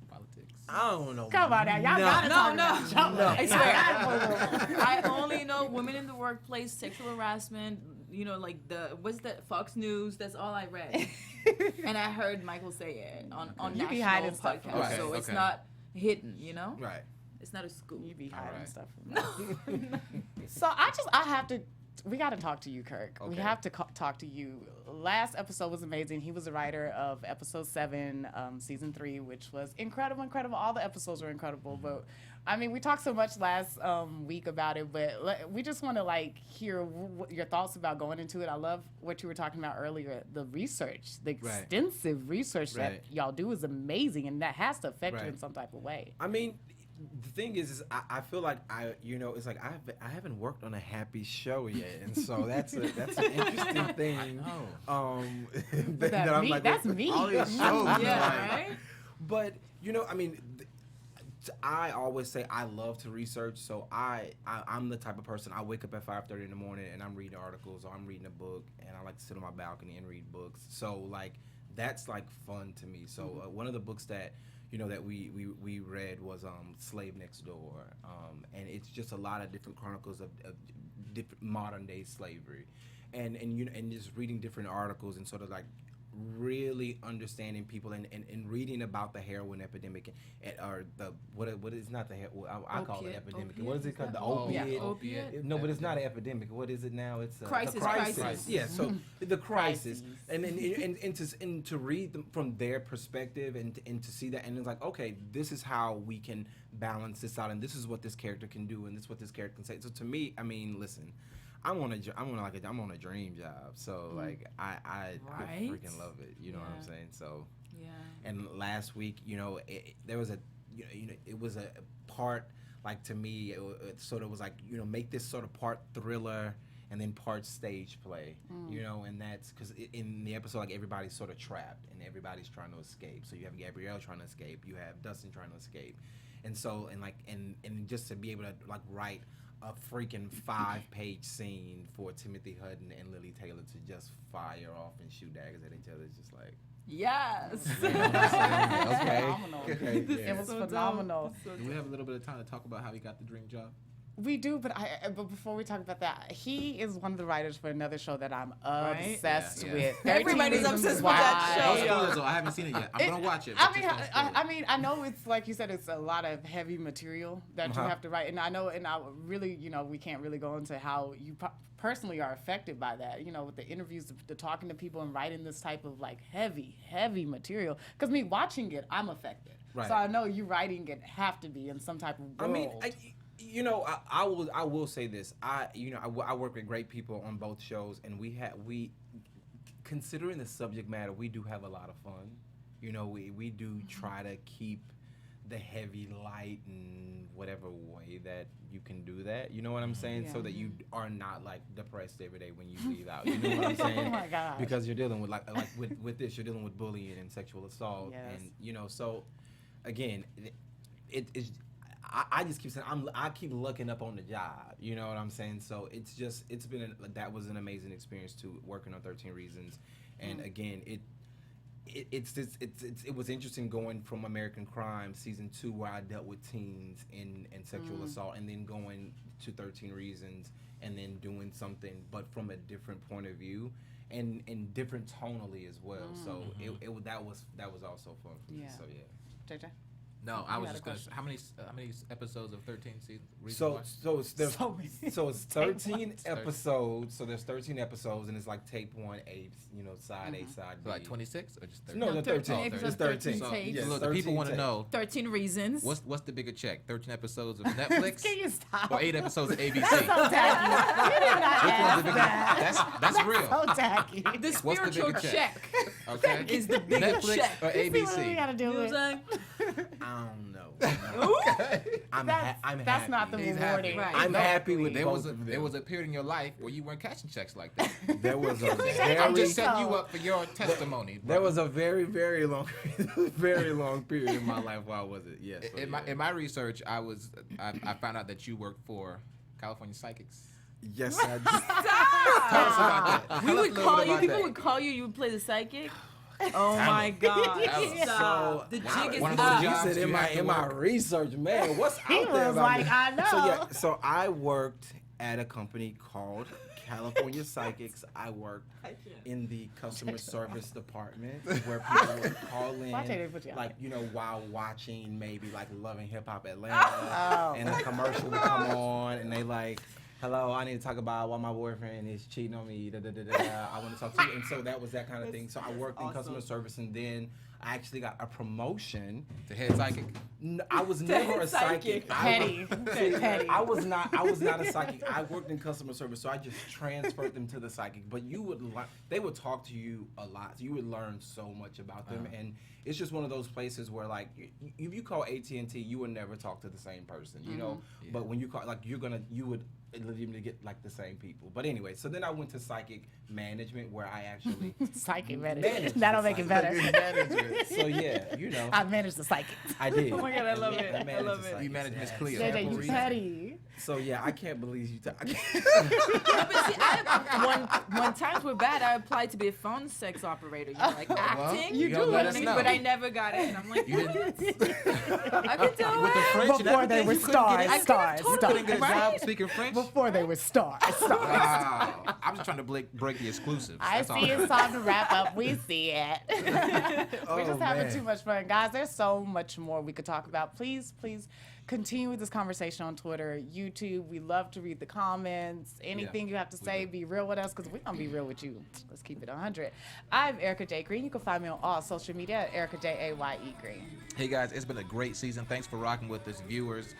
Speaker 3: Politics.
Speaker 4: I don't know.
Speaker 1: Come on now, y'all gotta talk about y'all.
Speaker 5: I swear. I only know women in the workplace, sexual harassment. You know, like what's that? Fox News. That's all I read, and I heard Michael say it on
Speaker 1: You be
Speaker 5: national
Speaker 1: hiding stuff
Speaker 5: podcast,
Speaker 1: from
Speaker 3: us.
Speaker 5: so
Speaker 3: Okay,
Speaker 5: it's
Speaker 3: okay.
Speaker 5: not hidden. You know,
Speaker 4: Right.
Speaker 5: it's not a scoop.
Speaker 1: You be hiding
Speaker 3: Alright.
Speaker 1: stuff from us. So we got to talk to you, Kirk. We
Speaker 4: Okay.
Speaker 1: have to talk to you. Last episode was amazing. He was the writer of episode 7, season 3, which was incredible. All the episodes were incredible. But I mean, we talked so much last week about it, but we just want to hear your thoughts about going into it. I love what you were talking about earlier. The research, the
Speaker 4: Right.
Speaker 1: extensive research that
Speaker 4: Right.
Speaker 1: y'all do is amazing, and that has to affect you
Speaker 4: Right.
Speaker 1: in some type of way.
Speaker 4: I mean, the thing is I feel like it's like I haven't worked on a happy show yet, and so that's an interesting thing.
Speaker 3: I know.
Speaker 1: That's me.
Speaker 4: All these shows,
Speaker 5: Yeah,
Speaker 4: like-
Speaker 5: right.
Speaker 4: But I mean, I always say I love to research, so I'm the type of person. I wake up at 5:30 in the morning and I'm reading articles or I'm reading a book, and I like to sit on my balcony and read books. So that's fun to me. So one of the books that that we read was Slave Next Door, and it's just a lot of different chronicles of different modern day slavery, and just reading different articles and sort of really understanding people and reading about the heroin epidemic or the what is not the I call it
Speaker 5: Opiate.
Speaker 4: epidemic.
Speaker 5: Opiate,
Speaker 4: What is it
Speaker 5: is
Speaker 4: called?
Speaker 5: that-
Speaker 4: The
Speaker 3: Oh,
Speaker 4: opiate.
Speaker 3: yeah,
Speaker 5: opiate.
Speaker 4: No, but it's not an epidemic. What is it now? It's
Speaker 5: Crisis,
Speaker 4: the
Speaker 5: crisis.
Speaker 4: Yeah, so the crisis,
Speaker 1: Crises.
Speaker 4: and to read them from their perspective and to see that, and it's like, okay, this is how we can balance this out, and this is what this character can do, and this is what this character can say. So to me, I mean, listen, I'm on a dream job, so I
Speaker 5: Right?
Speaker 4: freaking love it. You know what I'm
Speaker 5: Yeah.
Speaker 4: saying? So.
Speaker 5: Yeah.
Speaker 4: And last week, there was it was a part to me. It sort of was make this sort of part thriller and then part stage play. And that's because in the episode, everybody's sort of trapped and everybody's trying to escape. So you have Gabrielle trying to escape, you have Dustin trying to escape, and so and just to be able to write a freaking 5-page scene for Timothy Hutton and Lily Taylor to just fire off and shoot daggers at each other. It's just like,
Speaker 5: Yes.
Speaker 1: Phenomenal.
Speaker 4: Okay,
Speaker 1: It
Speaker 4: yeah.
Speaker 1: was
Speaker 5: So dope.
Speaker 1: phenomenal.
Speaker 3: Do we have a little bit of time to talk about how he got the dream job?
Speaker 1: We do, but before we talk about that, he is one of the writers for another show that I'm
Speaker 5: Right?
Speaker 1: obsessed
Speaker 3: Yeah.
Speaker 1: with.
Speaker 5: Everybody's
Speaker 1: 13 Reasons
Speaker 5: obsessed with that
Speaker 1: Why.
Speaker 5: show,
Speaker 3: Don't
Speaker 5: yo.
Speaker 3: spoil it, though. I haven't seen it yet. I'm gonna watch it.
Speaker 1: I
Speaker 3: but
Speaker 1: mean,
Speaker 3: just don't spoil it.
Speaker 1: I know it's like you said, it's a lot of heavy material that you have to write, and I know, and I really, we can't really go into how you personally are affected by that. With the interviews, the talking to people, and writing this type of heavy material. Because me watching it, I'm affected.
Speaker 4: Right.
Speaker 1: So I know you writing it have to be in some type of world.
Speaker 4: I mean, I will say this. I work with great people on both shows, and we considering the subject matter, we do have a lot of fun. We do try to keep the heavy light in whatever way that you can do that. You know what I'm saying?
Speaker 1: Yeah.
Speaker 4: So that you are not depressed every day when you leave out. You know what I'm saying?
Speaker 1: Oh my gosh.
Speaker 4: Because you're dealing with with this, you're dealing with bullying and sexual assault,
Speaker 1: Yes.
Speaker 4: and so again, it is. I just keep saying I keep looking up on the job. You know what I'm saying? So that was an amazing experience too, working on 13 Reasons, and again it was interesting going from American Crime season 2 where I dealt with teens and sexual assault, and then going to 13 Reasons and then doing something but from a different point of view and different tonally as well. So that was also fun for me.
Speaker 1: Yeah.
Speaker 4: So yeah.
Speaker 1: JJ?
Speaker 3: No, I
Speaker 1: You
Speaker 3: was
Speaker 1: had
Speaker 3: just
Speaker 1: a
Speaker 3: gonna.
Speaker 1: question.
Speaker 3: How many episodes of 13 seasons?
Speaker 4: So it's 13
Speaker 3: 13.
Speaker 4: episodes. So there's 13 episodes, and it's like tape 1, side A, side B.
Speaker 3: So like 26 or just 13?
Speaker 4: No,
Speaker 5: No,
Speaker 4: 13.
Speaker 5: 13
Speaker 4: It's
Speaker 5: episodes,
Speaker 4: 13.
Speaker 5: 13
Speaker 3: So,
Speaker 5: tapes.
Speaker 4: Yes,
Speaker 3: look, the people
Speaker 4: 13
Speaker 3: want to
Speaker 4: tapes.
Speaker 3: know
Speaker 5: 13 reasons.
Speaker 3: what's the bigger check? 13 episodes of Netflix
Speaker 1: Can you stop?
Speaker 3: or 8 episodes of ABC?
Speaker 1: So tacky. You did not
Speaker 3: Which one's the
Speaker 1: ask
Speaker 3: bigger?
Speaker 1: that.
Speaker 3: That's real.
Speaker 1: So tacky.
Speaker 5: The
Speaker 3: What's the
Speaker 5: spiritual
Speaker 3: bigger check?
Speaker 5: check
Speaker 3: Okay.
Speaker 5: is the bigger
Speaker 3: Netflix
Speaker 5: check.
Speaker 3: or
Speaker 1: See what we
Speaker 3: ABC?
Speaker 1: gotta do
Speaker 5: You know
Speaker 1: with.
Speaker 5: what I'm saying?
Speaker 4: I don't know.
Speaker 1: That's
Speaker 4: I'm
Speaker 1: that's
Speaker 4: happy.
Speaker 1: not the
Speaker 3: He's
Speaker 1: rewarding.
Speaker 3: happy.
Speaker 4: I'm happy with
Speaker 3: There
Speaker 4: both
Speaker 3: was
Speaker 4: of them.
Speaker 3: there was a period in your life where you weren't cashing checks like that.
Speaker 4: There was a
Speaker 3: I'm
Speaker 4: very
Speaker 3: just setting you up for your testimony.
Speaker 4: there
Speaker 3: brother.
Speaker 4: was a very very long period in my life where I wasn't. Yes. so
Speaker 3: In
Speaker 4: yeah.
Speaker 3: my research, I found out that you worked for California Psychics.
Speaker 4: Yes, I did.
Speaker 3: Tell us about that.
Speaker 5: We
Speaker 3: Tell us
Speaker 5: would
Speaker 3: a little
Speaker 5: call
Speaker 3: bit
Speaker 5: you.
Speaker 3: about
Speaker 5: People
Speaker 3: that.
Speaker 5: would call you. You would play the psychic. Oh my God!
Speaker 1: Yeah.
Speaker 5: Stop.
Speaker 4: So,
Speaker 5: The
Speaker 3: wow,
Speaker 5: jig is
Speaker 3: one of
Speaker 5: up.
Speaker 3: those
Speaker 4: You
Speaker 3: jobs
Speaker 4: said
Speaker 3: you
Speaker 4: in my
Speaker 3: have to work.
Speaker 4: research, man, what's
Speaker 1: He
Speaker 4: out there
Speaker 1: was
Speaker 4: about
Speaker 1: like,
Speaker 4: me?
Speaker 1: I know.
Speaker 4: So yeah, so I worked at a company called California Psychics. I worked in the customer service department where people would call in,
Speaker 1: Why they put you out
Speaker 4: like while watching maybe like Loving Hip Hop Atlanta,
Speaker 1: Oh.
Speaker 4: and a commercial would come on, and they like. Hello, I need to talk about why my boyfriend is cheating on me. I want to talk to you. And so that was that kind of thing. So I worked in customer service, and then I actually got a promotion.
Speaker 3: The head psychic.
Speaker 4: I was never a psychic.
Speaker 1: Petty. Petty.
Speaker 4: I was not a psychic. I worked in customer service, so I just transferred them to the psychic. But they would talk to you a lot. So you would learn so much about them, and it's just one of those places where like if you call AT&T, you would never talk to the same person, you know.
Speaker 3: Yeah.
Speaker 4: But when you call, like you would legitimately get like the same people. But anyway, so then I went to psychic management where I actually
Speaker 1: Psychic
Speaker 4: managed
Speaker 1: management.
Speaker 4: the
Speaker 1: That'll make it better.
Speaker 4: psychic. So yeah, you know,
Speaker 1: I managed the psychic.
Speaker 4: I did.
Speaker 5: Oh my God, I love it.
Speaker 4: managed
Speaker 5: I love
Speaker 4: the
Speaker 5: it.
Speaker 4: psychics.
Speaker 3: You managed Miss
Speaker 4: Yeah.
Speaker 3: Cleo.
Speaker 1: JJ, you
Speaker 3: Reason.
Speaker 1: petty.
Speaker 4: So yeah, I can't believe you.
Speaker 5: But see, when times were bad, I applied to be a phone sex operator. You know, like acting.
Speaker 3: you do let us know.
Speaker 5: But I never got it. And I'm like,
Speaker 3: You didn't.
Speaker 5: I could tell
Speaker 3: With the
Speaker 5: her.
Speaker 3: French and
Speaker 1: Before they
Speaker 3: everything,
Speaker 1: were
Speaker 3: you couldn't get
Speaker 1: stars,
Speaker 3: in?
Speaker 1: stars,
Speaker 3: You couldn't get a
Speaker 1: stars.
Speaker 3: job speaking French?
Speaker 1: Before they were stars.
Speaker 3: Wow. I'm just trying to break the exclusives.
Speaker 1: I
Speaker 3: That's all.
Speaker 1: see it's time to wrap up. We see it. We're just having
Speaker 4: man.
Speaker 1: too much fun. Guys, there's so much more we could talk about. Please continue this conversation on Twitter, YouTube. We love to read the comments. Anything you have to say, be real with us because we're going to be real with you. Let's keep it 100. I'm Erica Jaye Green. You can find me on all social media at Erica Jaye Green.
Speaker 3: Hey guys, it's been a great season. Thanks for rocking with us, viewers,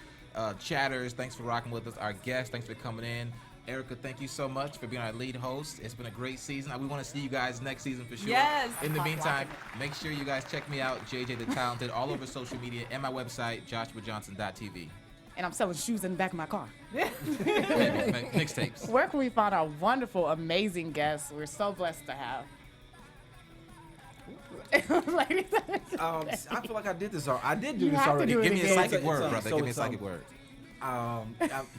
Speaker 3: chatters. Thanks for rocking with us, our guests. Thanks for coming in. Erica, thank you so much for being our lead host. It's been a great season. We want to see you guys next season for sure.
Speaker 5: Yes.
Speaker 3: In the meantime, make sure you guys check me out, JJ the Talented, all over social media and my website, joshuajohnson.tv.
Speaker 1: And I'm selling shoes in the back of my car.
Speaker 3: Mixtapes.
Speaker 1: Where can we find our wonderful, amazing guests we're so blessed to have? Ladies,
Speaker 4: I feel like I did this. I did do
Speaker 1: You
Speaker 4: this
Speaker 1: have to
Speaker 4: already.
Speaker 1: do it
Speaker 3: Give me a
Speaker 1: again.
Speaker 3: psychic word, brother.
Speaker 4: So
Speaker 3: Give me a
Speaker 4: it's,
Speaker 3: psychic word.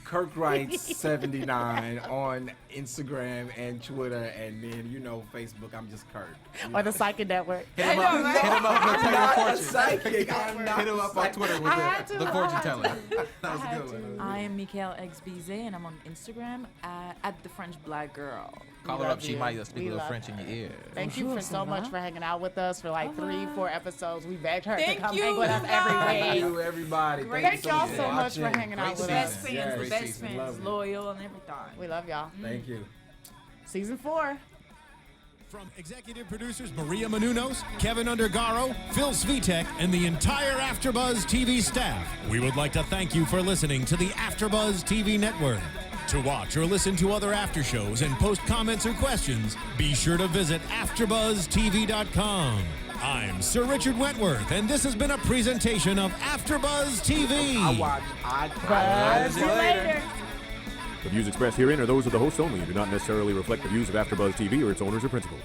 Speaker 4: Kirk Wright 79 on Instagram and Twitter, and then Facebook. I'm just Kirk.
Speaker 1: or the Psychic Network.
Speaker 3: Hit him up. Hit him up. We'll tell your fortune.
Speaker 4: Psychic. I'm not
Speaker 3: Hit him up on Twitter with
Speaker 1: I had
Speaker 3: the
Speaker 1: to, I
Speaker 3: fortune
Speaker 1: had
Speaker 3: teller.
Speaker 1: to.
Speaker 3: That was a good one.
Speaker 5: I am Mickäelle X Bizet, and I'm on Instagram at the French Black Girl.
Speaker 3: Call
Speaker 1: We
Speaker 3: her
Speaker 1: love
Speaker 3: up. She
Speaker 1: you.
Speaker 3: might speak
Speaker 1: We
Speaker 3: a little
Speaker 1: love
Speaker 3: French in
Speaker 1: her.
Speaker 3: your ear.
Speaker 1: Thank you
Speaker 5: Bonjour,
Speaker 1: for so
Speaker 5: ça
Speaker 1: much
Speaker 5: va?
Speaker 1: for hanging out with us for like 3-4 episodes. We begged her to
Speaker 5: Thank
Speaker 1: come
Speaker 5: you,
Speaker 1: hang with us
Speaker 5: guys.
Speaker 4: Thank
Speaker 1: every week.
Speaker 4: you, everybody.
Speaker 5: Great
Speaker 1: Thank y'all
Speaker 5: season.
Speaker 1: so much for
Speaker 4: Watching.
Speaker 1: hanging out
Speaker 3: Great
Speaker 1: with
Speaker 3: season.
Speaker 5: Best
Speaker 1: us.
Speaker 5: friends,
Speaker 4: Yes.
Speaker 3: Great
Speaker 5: best
Speaker 3: season.
Speaker 5: friends,
Speaker 4: Love you.
Speaker 5: loyal, and everything.
Speaker 1: We love y'all.
Speaker 4: Thank you.
Speaker 1: Season 4.
Speaker 2: From executive producers Maria Menounos, Kevin Undergaro, Phil Svitek, and the entire AfterBuzz TV staff, we would like to thank you for listening to the AfterBuzz TV network. To watch or listen to other after shows and post comments or questions, be sure to visit AfterBuzzTV.com. I'm Sir Richard Wentworth, and this has been a presentation of AfterBuzz TV.
Speaker 1: Buzz you later.
Speaker 6: The views expressed herein are those of the hosts only and do not necessarily reflect the views of AfterBuzz TV or its owners or principals.